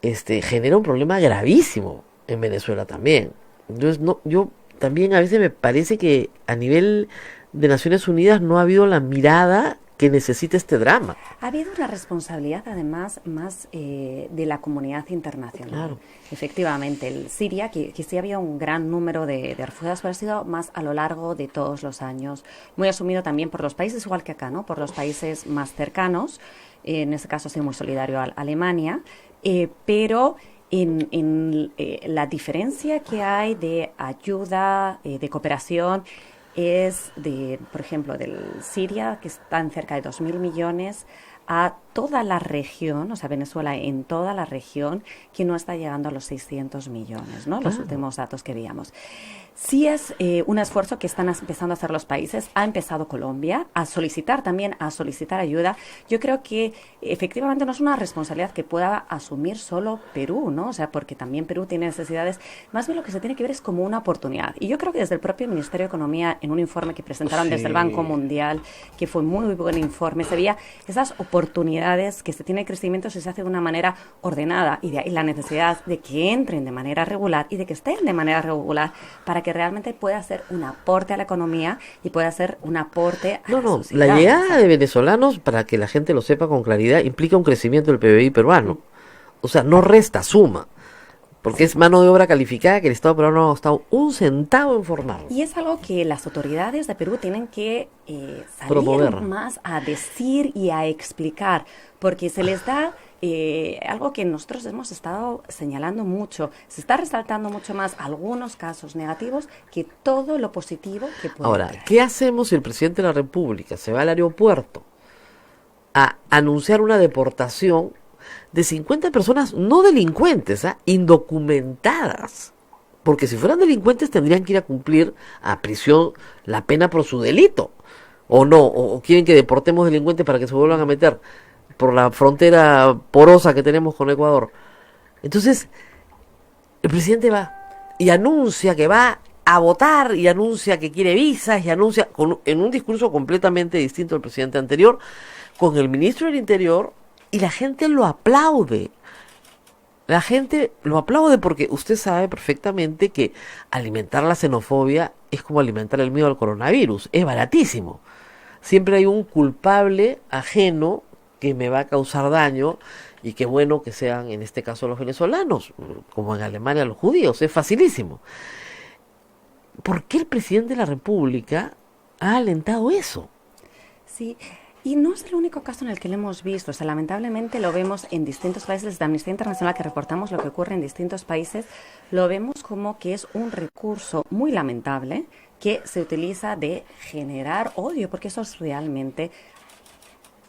genera un problema gravísimo en Venezuela también. Entonces, yo también a veces me parece que a nivel de Naciones Unidas no ha habido la mirada que necesita este drama. Ha habido una responsabilidad, además, más de la comunidad internacional. Claro. Efectivamente, el Siria, que sí había un gran número de refugiados, pero ha sido más a lo largo de todos los años, muy asumido también por los países, igual que acá, ¿no? Por los países más cercanos, en este caso ha sido muy solidario a Alemania, pero en la diferencia que hay de ayuda, de cooperación, es por ejemplo, del Siria, que está en cerca de 2.000 millones, a toda la región, o sea, Venezuela en toda la región, que no está llegando a los 600 millones, ¿no? Los últimos datos que veíamos. Sí es un esfuerzo que están empezando a hacer los países. Ha empezado Colombia a solicitar ayuda. Yo creo que efectivamente no es una responsabilidad que pueda asumir solo Perú, ¿no? O sea, porque también Perú tiene necesidades. Más bien lo que se tiene que ver es como una oportunidad. Y yo creo que desde el propio Ministerio de Economía, en un informe que presentaron desde el Banco Mundial, que fue muy buen informe, se veía esas oportunidades que se tiene crecimiento si se hace de una manera ordenada, y de ahí la necesidad de que entren de manera regular y de que estén de manera regular para que realmente pueda hacer un aporte a la economía y pueda hacer un aporte a la sociedad. La llegada de venezolanos, para que la gente lo sepa con claridad, implica un crecimiento del PBI peruano. O sea, no resta, suma. Porque es mano de obra calificada que el Estado peruano no ha gastado un centavo en formar. Y es algo que las autoridades de Perú tienen que salir promover más a decir y a explicar, porque se les da algo que nosotros hemos estado señalando mucho. Se está resaltando mucho más algunos casos negativos que todo lo positivo que puede Ahora, traer. ¿qué hacemos si el presidente de la República se va al aeropuerto a anunciar una deportación de 50 personas no delincuentes, indocumentadas? Porque si fueran delincuentes tendrían que ir a cumplir a prisión la pena por su delito. O no, o quieren que deportemos delincuentes para que se vuelvan a meter por la frontera porosa que tenemos con Ecuador. Entonces, el presidente va y anuncia que va a votar y anuncia que quiere visas y anuncia en un discurso completamente distinto al presidente anterior, con el ministro del Interior, y la gente lo aplaude. La gente lo aplaude porque usted sabe perfectamente que alimentar la xenofobia es como alimentar el miedo al coronavirus, es baratísimo. Siempre hay un culpable ajeno que me va a causar daño, y qué bueno que sean en este caso los venezolanos, como en Alemania los judíos, es facilísimo. ¿Por qué el presidente de la República ha alentado eso? Sí, y no es el único caso en el que lo hemos visto. O sea, lamentablemente lo vemos en distintos países. Desde Amnistía Internacional, que reportamos lo que ocurre en distintos países, lo vemos como que es un recurso muy lamentable que se utiliza de generar odio, porque eso es realmente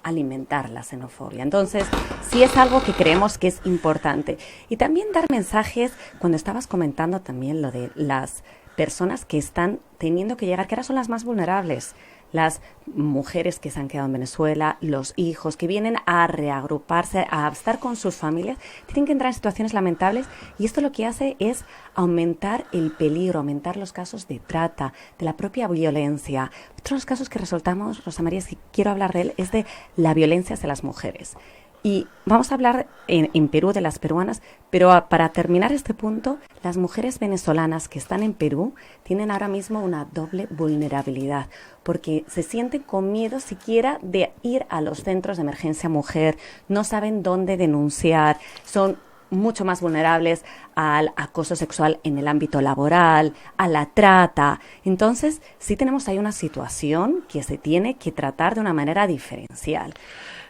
alimentar la xenofobia. Entonces, sí es algo que creemos que es importante. Y también dar mensajes, cuando estabas comentando también lo de las personas que están teniendo que llegar, que ahora son las más vulnerables, las mujeres que se han quedado en Venezuela, los hijos que vienen a reagruparse, a estar con sus familias, tienen que entrar en situaciones lamentables, y esto lo que hace es aumentar el peligro, aumentar los casos de trata, de la propia violencia. Otros casos que resaltamos, Rosa María, si quiero hablar de él, es de la violencia hacia las mujeres. Y vamos a hablar en Perú de las peruanas, pero para terminar este punto, las mujeres venezolanas que están en Perú tienen ahora mismo una doble vulnerabilidad, porque se sienten con miedo siquiera de ir a los centros de emergencia mujer, no saben dónde denunciar, son mucho más vulnerables al acoso sexual en el ámbito laboral, a la trata. Entonces, sí tenemos ahí una situación que se tiene que tratar de una manera diferencial.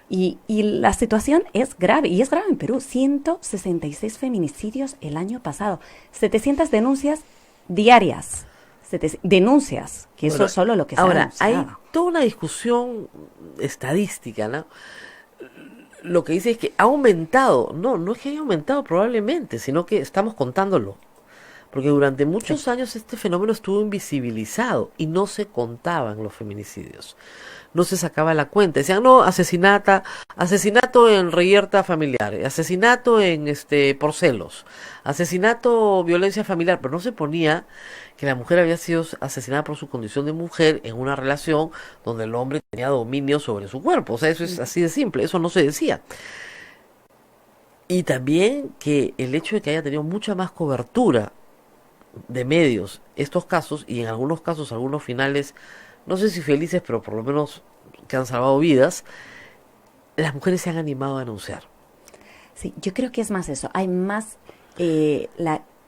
Y la situación es grave, y es grave en Perú. 166 feminicidios el año pasado, 700 denuncias diarias, denuncias, que eso es solo lo que se ha denunciado. Hay toda una discusión estadística, ¿no? Lo que dice es que ha aumentado. No es que haya aumentado probablemente, sino que estamos contándolo. Porque durante muchos años este fenómeno estuvo invisibilizado y no se contaban los feminicidios. No se sacaba la cuenta. Decían, no, asesinato en reyerta familiar, asesinato en por celos, asesinato, violencia familiar, pero no se ponía que la mujer había sido asesinada por su condición de mujer en una relación donde el hombre tenía dominio sobre su cuerpo. O sea, eso es así de simple, eso no se decía. Y también que el hecho de que haya tenido mucha más cobertura de medios estos casos, y en algunos casos algunos finales, no sé si felices, pero por lo menos que han salvado vidas, las mujeres se han animado a denunciar. Sí, yo creo que es más eso. Hay más,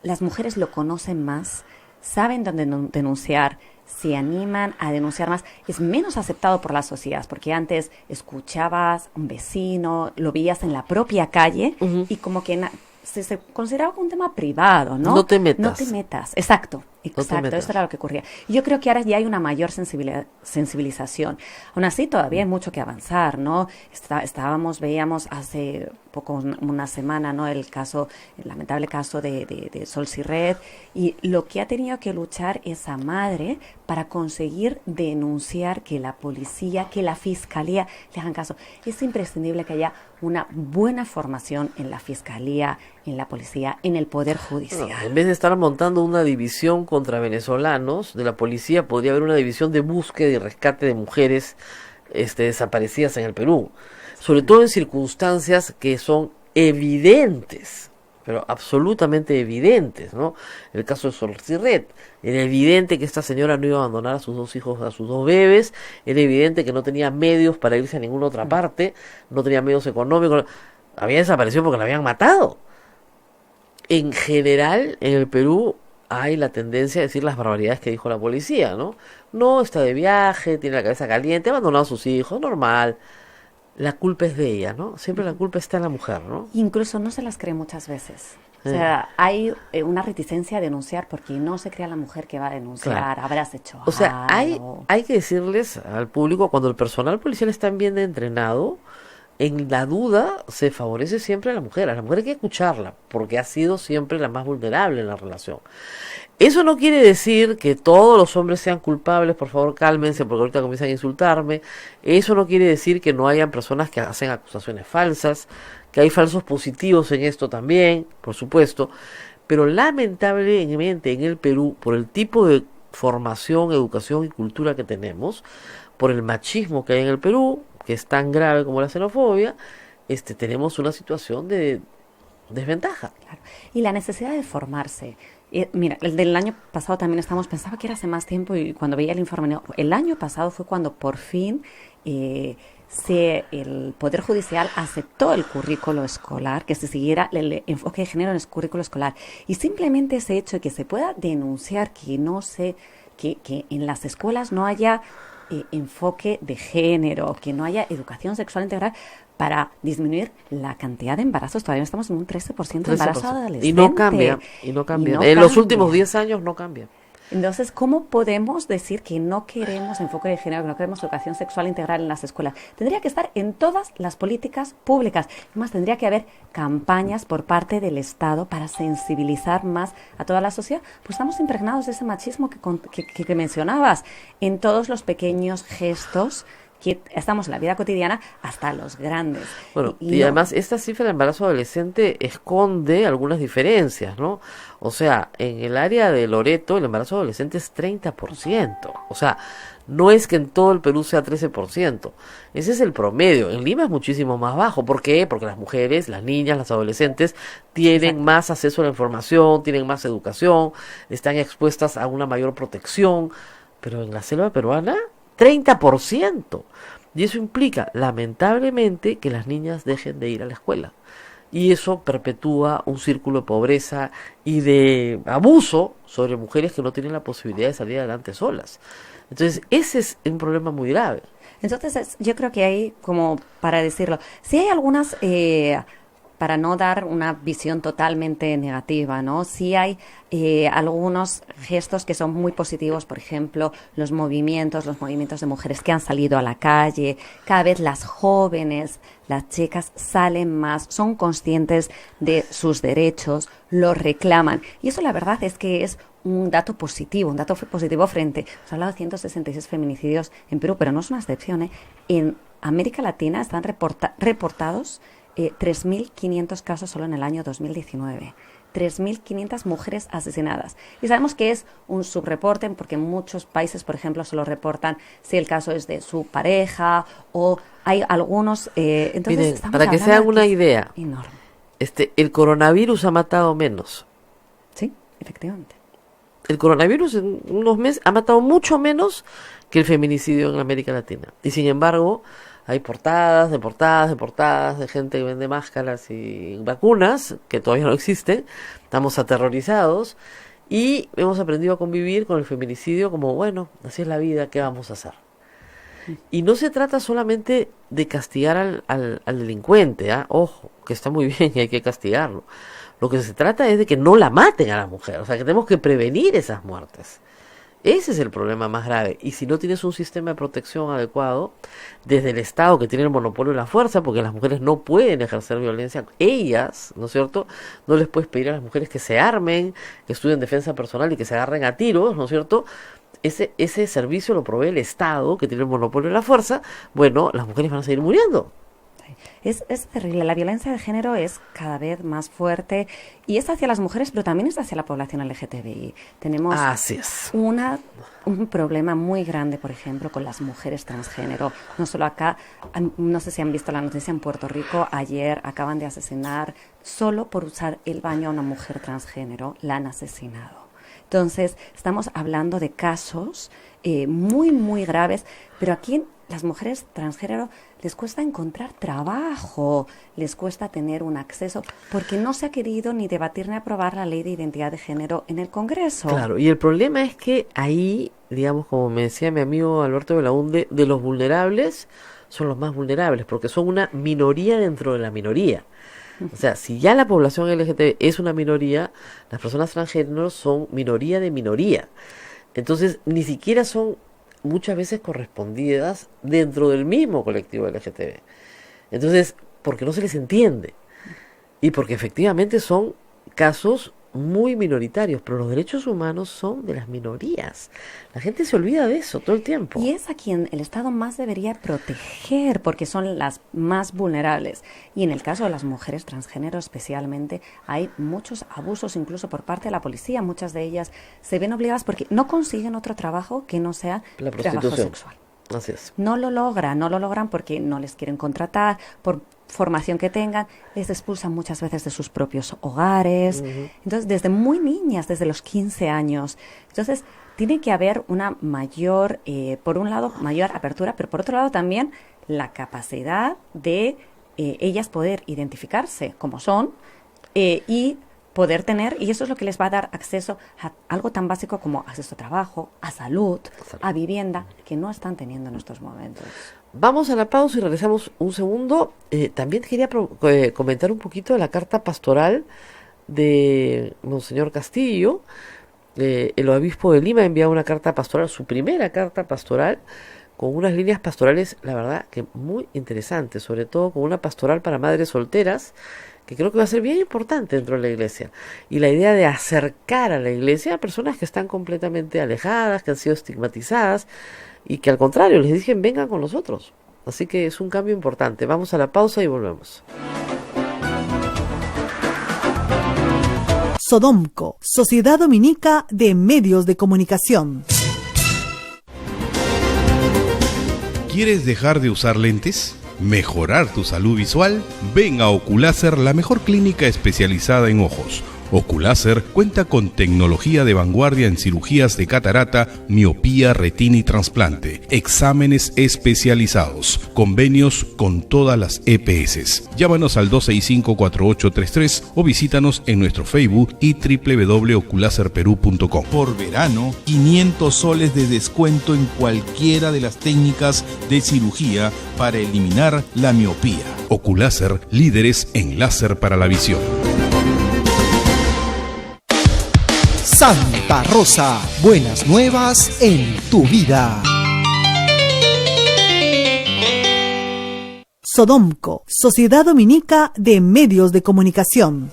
las mujeres lo conocen más, saben dónde denunciar, se animan a denunciar más. Es menos aceptado por la sociedad, porque antes escuchabas a un vecino, lo veías en la propia calle, y como que se consideraba como un tema privado, ¿no? No te metas. No te metas, exacto. Exacto, eso era lo que ocurría. Y yo creo que ahora ya hay una mayor sensibilización. Aún así, todavía hay mucho que avanzar, ¿no? Veíamos hace poco, una semana, ¿no? El lamentable caso de Sol Sirret, y lo que ha tenido que luchar esa madre para conseguir denunciar, que la policía, que la fiscalía le hagan caso. Es imprescindible que haya una buena formación en la fiscalía, en la policía, en el poder judicial. En vez de estar montando una división contra venezolanos de la policía, podría haber una división de búsqueda y rescate de mujeres desaparecidas en el Perú, sobre todo en circunstancias que son evidentes, pero absolutamente evidentes, ¿no? El caso de Sol Sirret, era evidente que esta señora no iba a abandonar a sus dos hijos, a sus dos bebés, era evidente que no tenía medios para irse a ninguna otra parte, no tenía medios económicos, había desaparecido porque la habían matado. En general, en el Perú hay la tendencia a decir las barbaridades que dijo la policía, ¿no? No, está de viaje, tiene la cabeza caliente, ha abandonado a sus hijos, normal. La culpa es de ella, ¿no? Siempre la culpa está en la mujer, ¿no? Incluso no se las cree muchas veces. O sea, hay una reticencia a denunciar porque no se cree a la mujer que va a denunciar, claro. Habrás hecho algo. O sea, hay que decirles al público, cuando el personal policial está bien entrenado, en la duda se favorece siempre a la mujer hay que escucharla, porque ha sido siempre la más vulnerable en la relación. Eso no quiere decir que todos los hombres sean culpables, por favor cálmense, porque ahorita comienzan a insultarme. Eso no quiere decir que no hayan personas que hacen acusaciones falsas, que hay falsos positivos en esto también, por supuesto, Pero lamentablemente en el Perú, por el tipo de formación, educación y cultura que tenemos, por el machismo que hay en el Perú, que es tan grave como la xenofobia, tenemos una situación de desventaja. Claro. Y la necesidad de formarse. Mira, el del año pasado también pensaba que era hace más tiempo y cuando veía el informe, no, el año pasado fue cuando por fin el Poder Judicial aceptó el currículo escolar, que se siguiera el enfoque de género en el currículo escolar. Y simplemente ese hecho de que se pueda denunciar que que en las escuelas no haya enfoque de género, que no haya educación sexual integral para disminuir la cantidad de embarazos. Todavía estamos en un 13% de embarazo adolescente. Y no cambia. En los últimos 10 años no cambia. Entonces, ¿cómo podemos decir que no queremos enfoque de género, que no queremos educación sexual integral en las escuelas? Tendría que estar en todas las políticas públicas. Además, tendría que haber campañas por parte del Estado para sensibilizar más a toda la sociedad. Pues estamos impregnados de ese machismo que mencionabas en todos los pequeños gestos que estamos en la vida cotidiana hasta los grandes. Bueno, y además esta cifra de embarazo adolescente esconde algunas diferencias, ¿no? O sea, en el área de Loreto el embarazo adolescente es 30%. O sea, no es que en todo el Perú sea 13%. Ese es el promedio. En Lima es muchísimo más bajo. ¿Por qué? Porque las mujeres, las niñas, las adolescentes tienen más acceso a la información, tienen más educación, están expuestas a una mayor protección. Pero en la selva peruana 30%. Y eso implica, lamentablemente, que las niñas dejen de ir a la escuela. Y eso perpetúa un círculo de pobreza y de abuso sobre mujeres que no tienen la posibilidad de salir adelante solas. Entonces, ese es un problema muy grave. Entonces, yo creo que hay, como para decirlo, sí hay algunas... para no dar una visión totalmente negativa, ¿no? Sí hay algunos gestos que son muy positivos, por ejemplo, los movimientos de mujeres que han salido a la calle. Cada vez las jóvenes, las chicas salen más, son conscientes de sus derechos, los reclaman. Y eso la verdad es que es un dato positivo frente. Se ha hablado de 166 feminicidios en Perú, pero no es una excepción, ¿eh? En América Latina están reportados 3.500 casos solo en el año 2019. 3.500 mujeres asesinadas. Y sabemos que es un subreporte porque en muchos países, por ejemplo, solo reportan si el caso es de su pareja o hay algunos... entonces, miren, para que se hagan una idea, enorme. El coronavirus ha matado menos. Sí, efectivamente. El coronavirus en unos meses ha matado mucho menos que el feminicidio en América Latina. Y sin embargo... hay portadas de gente que vende máscaras y vacunas, que todavía no existen. Estamos aterrorizados y hemos aprendido a convivir con el feminicidio como, bueno, así es la vida, ¿qué vamos a hacer? Y no se trata solamente de castigar al delincuente, ¿eh? Ojo, que está muy bien y hay que castigarlo. Lo que se trata es de que no la maten a la mujer, o sea, que tenemos que prevenir esas muertes. Ese es el problema más grave. Y si no tienes un sistema de protección adecuado, desde el Estado, que tiene el monopolio de la fuerza, porque las mujeres no pueden ejercer violencia, ellas, ¿no es cierto? No les puedes pedir a las mujeres que se armen, que estudien defensa personal y que se agarren a tiros, ¿no es cierto? Ese servicio lo provee el Estado, que tiene el monopolio de la fuerza. Bueno, las mujeres van a seguir muriendo. Es terrible, la violencia de género es cada vez más fuerte y es hacia las mujeres, pero también es hacia la población LGTBI. Tenemos un problema muy grande, por ejemplo, con las mujeres transgénero. No solo acá, no sé si han visto la noticia en Puerto Rico, ayer acaban de asesinar, solo por usar el baño a una mujer transgénero, la han asesinado. Entonces, estamos hablando de casos muy, muy graves, pero aquí las mujeres transgénero les cuesta encontrar trabajo, les cuesta tener un acceso, porque no se ha querido ni debatir ni aprobar la ley de identidad de género en el Congreso. Claro, y el problema es que ahí, digamos, como me decía mi amigo Alberto Belaúnde, de los vulnerables son los más vulnerables, porque son una minoría dentro de la minoría. O sea, si ya la población LGBT es una minoría, las personas transgénero son minoría de minoría. Entonces, ni siquiera son muchas veces correspondidas dentro del mismo colectivo LGTB. Entonces, porque no se les entiende y porque efectivamente son casos muy minoritarios, pero los derechos humanos son de las minorías. La gente se olvida de eso todo el tiempo. Y es a quien el Estado más debería proteger, porque son las más vulnerables. Y en el caso de las mujeres transgénero especialmente, hay muchos abusos incluso por parte de la policía. Muchas de ellas se ven obligadas porque no consiguen otro trabajo que no sea La trabajo prostitución. sexual. Así es. No lo logran porque no les quieren contratar, por formación que tengan, les expulsan muchas veces de sus propios hogares. Entonces, desde muy niñas, desde los 15 años. Entonces, tiene que haber una mayor, por un lado, mayor apertura, pero por otro lado también la capacidad de ellas poder identificarse como son y poder tener, y eso es lo que les va a dar acceso a algo tan básico como acceso a trabajo, a salud, a vivienda, que no están teniendo en estos momentos. Vamos a la pausa y regresamos un segundo. También quería comentar un poquito de la carta pastoral de Monseñor Castillo. El obispo de Lima ha enviado una carta pastoral, su primera carta pastoral, con unas líneas pastorales, la verdad, que muy interesantes, sobre todo con una pastoral para madres solteras, que creo que va a ser bien importante dentro de la iglesia. Y la idea de acercar a la iglesia a personas que están completamente alejadas, que han sido estigmatizadas, y que al contrario les dicen vengan con nosotros. Así que es un cambio importante. Vamos a la pausa y volvemos. Sodomco, Sociedad Dominica de Medios de Comunicación. ¿Quieres dejar de usar lentes? ¿Mejorar tu salud visual? Ven a Oculáser, la mejor clínica especializada en ojos. Oculáser cuenta con tecnología de vanguardia en cirugías de catarata, miopía, retina y trasplante, exámenes especializados, convenios con todas las EPS. Llámanos al 265-4833 o visítanos en nuestro Facebook y www.oculaserperú.com. Por verano, 500 soles de descuento en cualquiera de las técnicas de cirugía para eliminar la miopía. Oculáser, líderes en láser para la visión. Santa Rosa, buenas nuevas en tu vida. Sodomco, Sociedad Dominica de Medios de Comunicación.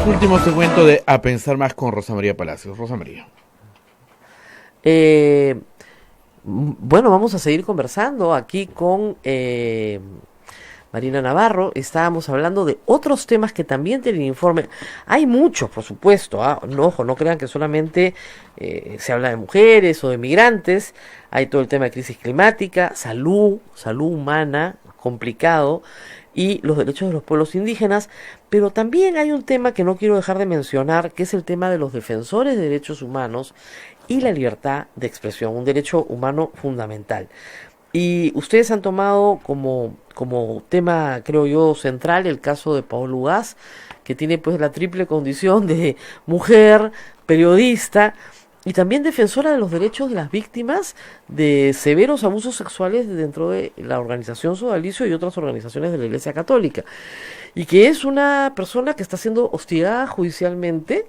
Último segmento de A Pensar Más con Rosa María Palacios. Rosa María. Bueno, vamos a seguir conversando aquí con Marina Navarro. Estábamos hablando de otros temas que también tienen informe. Hay muchos, por supuesto. No, ojo, no crean que solamente se habla de mujeres o de migrantes. Hay todo el tema de crisis climática, salud humana, complicado, y los derechos de los pueblos indígenas. Pero también hay un tema que no quiero dejar de mencionar, que es el tema de los defensores de derechos humanos y la libertad de expresión, un derecho humano fundamental. Y ustedes han tomado como tema, creo yo, central el caso de Paola Ugaz, que tiene pues la triple condición de mujer, periodista y también defensora de los derechos de las víctimas de severos abusos sexuales dentro de la organización Sodalicio y otras organizaciones de la Iglesia Católica. Y que es una persona que está siendo hostigada judicialmente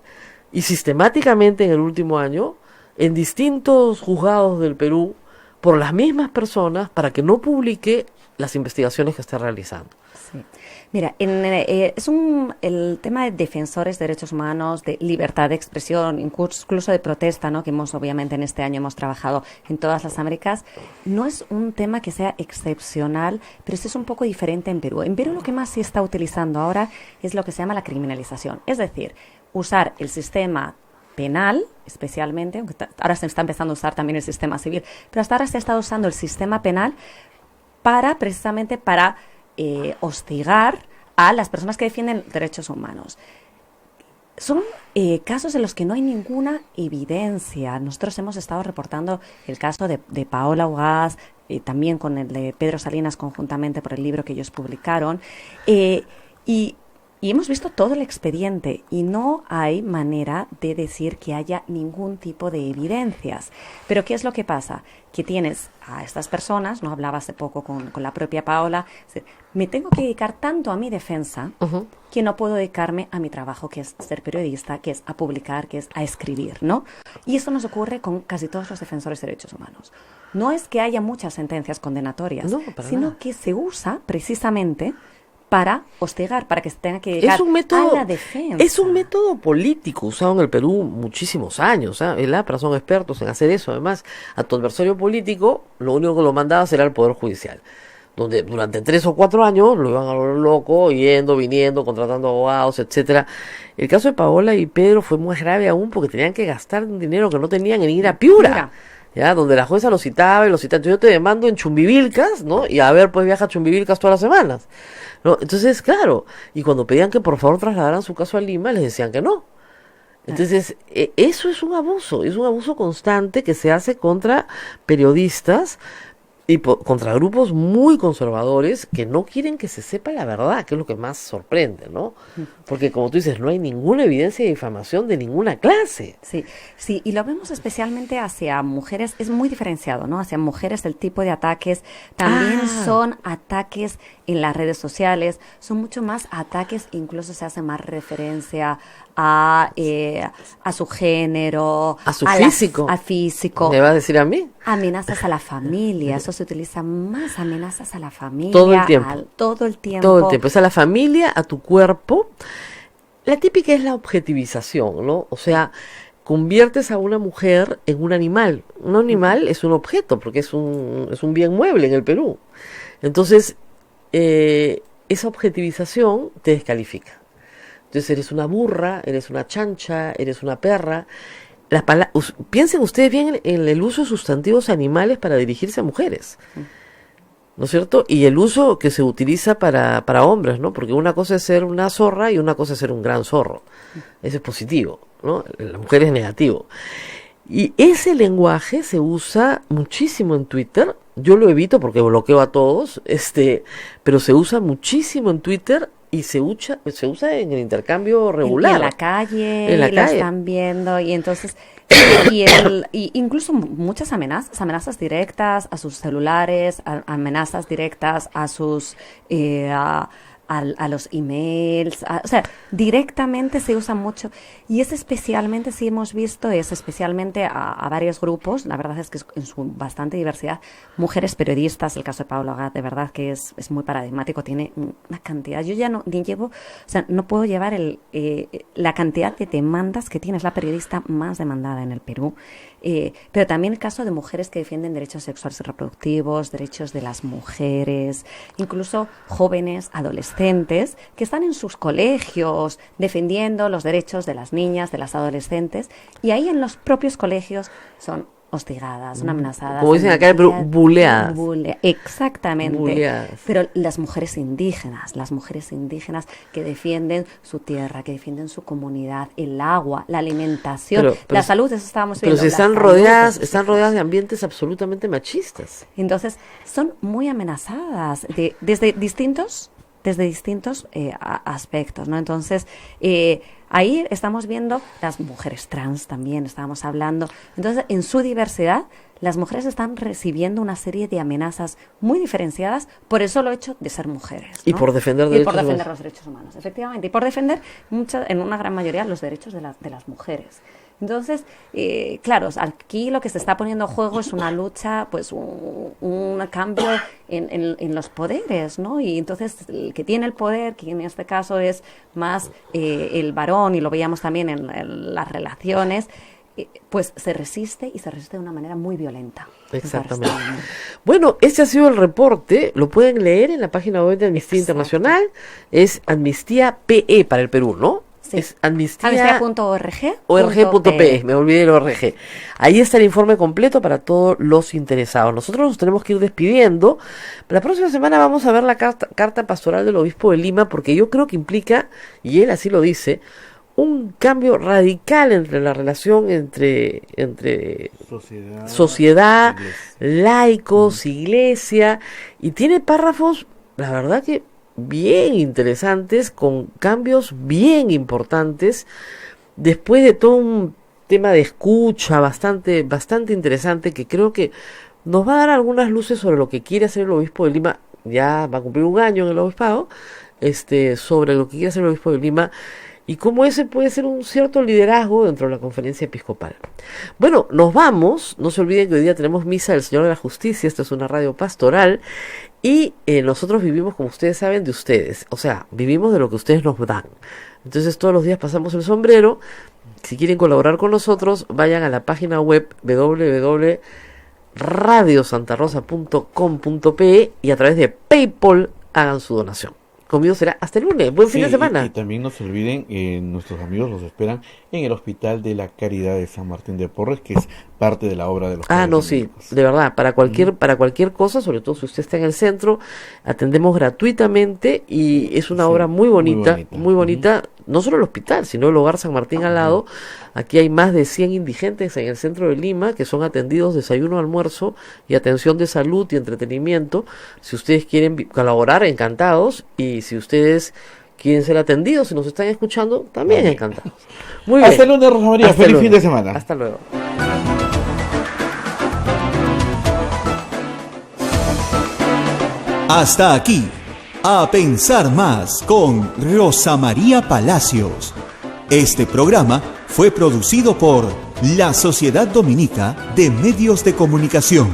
y sistemáticamente en el último año en distintos juzgados del Perú por las mismas personas para que no publique las investigaciones que está realizando. Sí. Mira, el tema de defensores de derechos humanos, de libertad de expresión, incluso de protesta, ¿no?, que obviamente en este año hemos trabajado en todas las Américas, no es un tema que sea excepcional, pero sí es un poco diferente en Perú. En Perú lo que más se está utilizando ahora es lo que se llama la criminalización, es decir, usar el sistema penal, especialmente, aunque ahora se está empezando a usar también el sistema civil, pero hasta ahora se ha estado usando el sistema penal precisamente para hostigar a las personas que defienden derechos humanos. Son casos en los que no hay ninguna evidencia. Nosotros hemos estado reportando el caso de Paola Ugaz, también con el de Pedro Salinas conjuntamente por el libro que ellos publicaron, y Y hemos visto todo el expediente y no hay manera de decir que haya ningún tipo de evidencias. Pero ¿qué es lo que pasa? Que tienes a estas personas, no hablaba hace poco con la propia Paola, me tengo que dedicar tanto a mi defensa que no puedo dedicarme a mi trabajo, que es ser periodista, que es a publicar, que es a escribir, ¿no? Y esto nos ocurre con casi todos los defensores de derechos humanos. No es que haya muchas sentencias condenatorias, sino que se usa precisamente para hostigar, para que se tenga que dedicar a la defensa. Es un método político usado en el Perú muchísimos años. El APRA son expertos en hacer eso. Además, a tu adversario político, lo único que lo mandaba era el Poder Judicial, donde durante 3 o 4 años lo iban a lo loco, yendo, viniendo, contratando abogados, etcétera. El caso de Paola y Pedro fue más grave aún porque tenían que gastar un dinero que no tenían en ir a Piura. Ya, donde la jueza lo citaba y lo citaba. Entonces yo te demando en Chumbivilcas, ¿no? Y a ver, pues viaja a Chumbivilcas todas las semanas, ¿no? Entonces, claro, y cuando pedían que por favor trasladaran su caso a Lima, les decían que no. Entonces, eso es un abuso constante que se hace contra periodistas y contra grupos muy conservadores que no quieren que se sepa la verdad, que es lo que más sorprende, ¿no? Porque como tú dices, no hay ninguna evidencia de difamación de ninguna clase. Sí, y lo vemos especialmente hacia mujeres, es muy diferenciado, ¿no? Hacia mujeres el tipo de ataques también son ataques en las redes sociales, son mucho más ataques, incluso se hace más referencia a su género, a su físico. Al físico. ¿Me va a decir a mí? Amenazas a la familia, eso se utiliza más, amenazas a la familia. Todo el tiempo. Todo el tiempo. Todo el tiempo. Es a la familia, a tu cuerpo. La típica es la objetivización, ¿no? O sea, conviertes a una mujer en un animal. Un animal es un objeto, porque es un bien mueble en el Perú. Entonces, esa objetivización te descalifica. Entonces eres una burra, eres una chancha, eres una perra. Piensen ustedes bien en el uso de sustantivos animales para dirigirse a mujeres, ¿no es cierto? Y el uso que se utiliza para hombres, ¿no? Porque una cosa es ser una zorra y una cosa es ser un gran zorro. Eso es positivo, ¿no? La mujer es negativo. Y ese lenguaje se usa muchísimo en Twitter. Yo lo evito porque bloqueo a todos, pero se usa muchísimo en Twitter. Y se usa en el intercambio regular. Y en la calle, lo están viendo, y entonces, y incluso muchas amenazas directas a sus celulares, amenazas directas a sus, a los emails, o sea, directamente se usa mucho, y es especialmente, si hemos visto, es especialmente a varios grupos, la verdad es que en su bastante diversidad, mujeres periodistas, el caso de Paola Gat, de verdad que es muy paradigmático, tiene una cantidad, yo ya no puedo llevar la cantidad de demandas que tiene, es la periodista más demandada en el Perú, pero también el caso de mujeres que defienden derechos sexuales y reproductivos, derechos de las mujeres, incluso jóvenes, adolescentes, que están en sus colegios defendiendo los derechos de las niñas, de las adolescentes, y ahí en los propios colegios son hostigadas, son amenazadas. Como dicen acá, pero buleadas. Exactamente. Buleadas. Pero las mujeres indígenas que defienden su tierra, que defienden su comunidad, el agua, la alimentación, la salud, eso estábamos viendo. Pero están rodeadas de ambientes absolutamente machistas. Entonces, son muy amenazadas desde distintos aspectos, ¿no? Entonces, ahí estamos viendo las mujeres trans también, estábamos hablando. Entonces, en su diversidad, las mujeres están recibiendo una serie de amenazas muy diferenciadas por el solo hecho de ser mujeres, ¿no? Y por defender los derechos humanos, efectivamente. Y por defender, en una gran mayoría, los derechos de las mujeres. Entonces, claro, aquí lo que se está poniendo en juego es una lucha, pues un cambio en los poderes, ¿no? Y entonces el que tiene el poder, que en este caso es más el varón, y lo veíamos también en las relaciones, pues se resiste, y se resiste de una manera muy violenta. Exactamente. Bueno, este ha sido el reporte, lo pueden leer en la página web de Amnistía Internacional, es Amnistía PE para el Perú, ¿no? Sí. Es amnistía.org. org.pe, me olvidé del ORG. Ahí está el informe completo para todos los interesados. Nosotros nos tenemos que ir despidiendo. La próxima semana vamos a ver la carta pastoral del obispo de Lima, porque yo creo que implica, y él así lo dice, un cambio radical entre la relación entre sociedad, laicos, iglesia, y tiene párrafos, la verdad que bien interesantes, con cambios bien importantes, después de todo un tema de escucha bastante interesante, que creo que nos va a dar algunas luces sobre lo que quiere hacer el obispo de Lima. Ya va a cumplir un año en el obispado, sobre lo que quiere hacer el obispo de Lima y cómo ese puede ser un cierto liderazgo dentro de la conferencia episcopal. Bueno, nos vamos. No se olviden que hoy día tenemos misa del Señor de la Justicia. Esta es una radio pastoral y nosotros vivimos, como ustedes saben, de ustedes. O sea, vivimos de lo que ustedes nos dan. Entonces todos los días pasamos el sombrero. Si quieren colaborar con nosotros, vayan a la página web www.radiosantarosa.com.pe y a través de PayPal hagan su donación. Conmigo será hasta el lunes. Buen fin de semana. Y también no se olviden, nuestros amigos los esperan en el Hospital de la Caridad de San Martín de Porres, que es parte de la obra de los sí, de verdad, para cualquier cosa, sobre todo si usted está en el centro, atendemos gratuitamente y es una obra muy bonita. No solo el hospital, sino el Hogar San Martín al lado. Aquí hay más de 100 indigentes en el centro de Lima que son atendidos desayuno, almuerzo y atención de salud y entretenimiento. Si ustedes quieren colaborar, encantados. Y si ustedes quieren ser atendidos, si nos están escuchando, también encantados. Muy bien. Hasta el lunes, Rosa María. Feliz fin de semana. Hasta luego. Hasta aquí, A Pensar Más con Rosa María Palacios. Este programa fue producido por la Sociedad Dominica de Medios de Comunicación,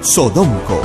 Sodomco.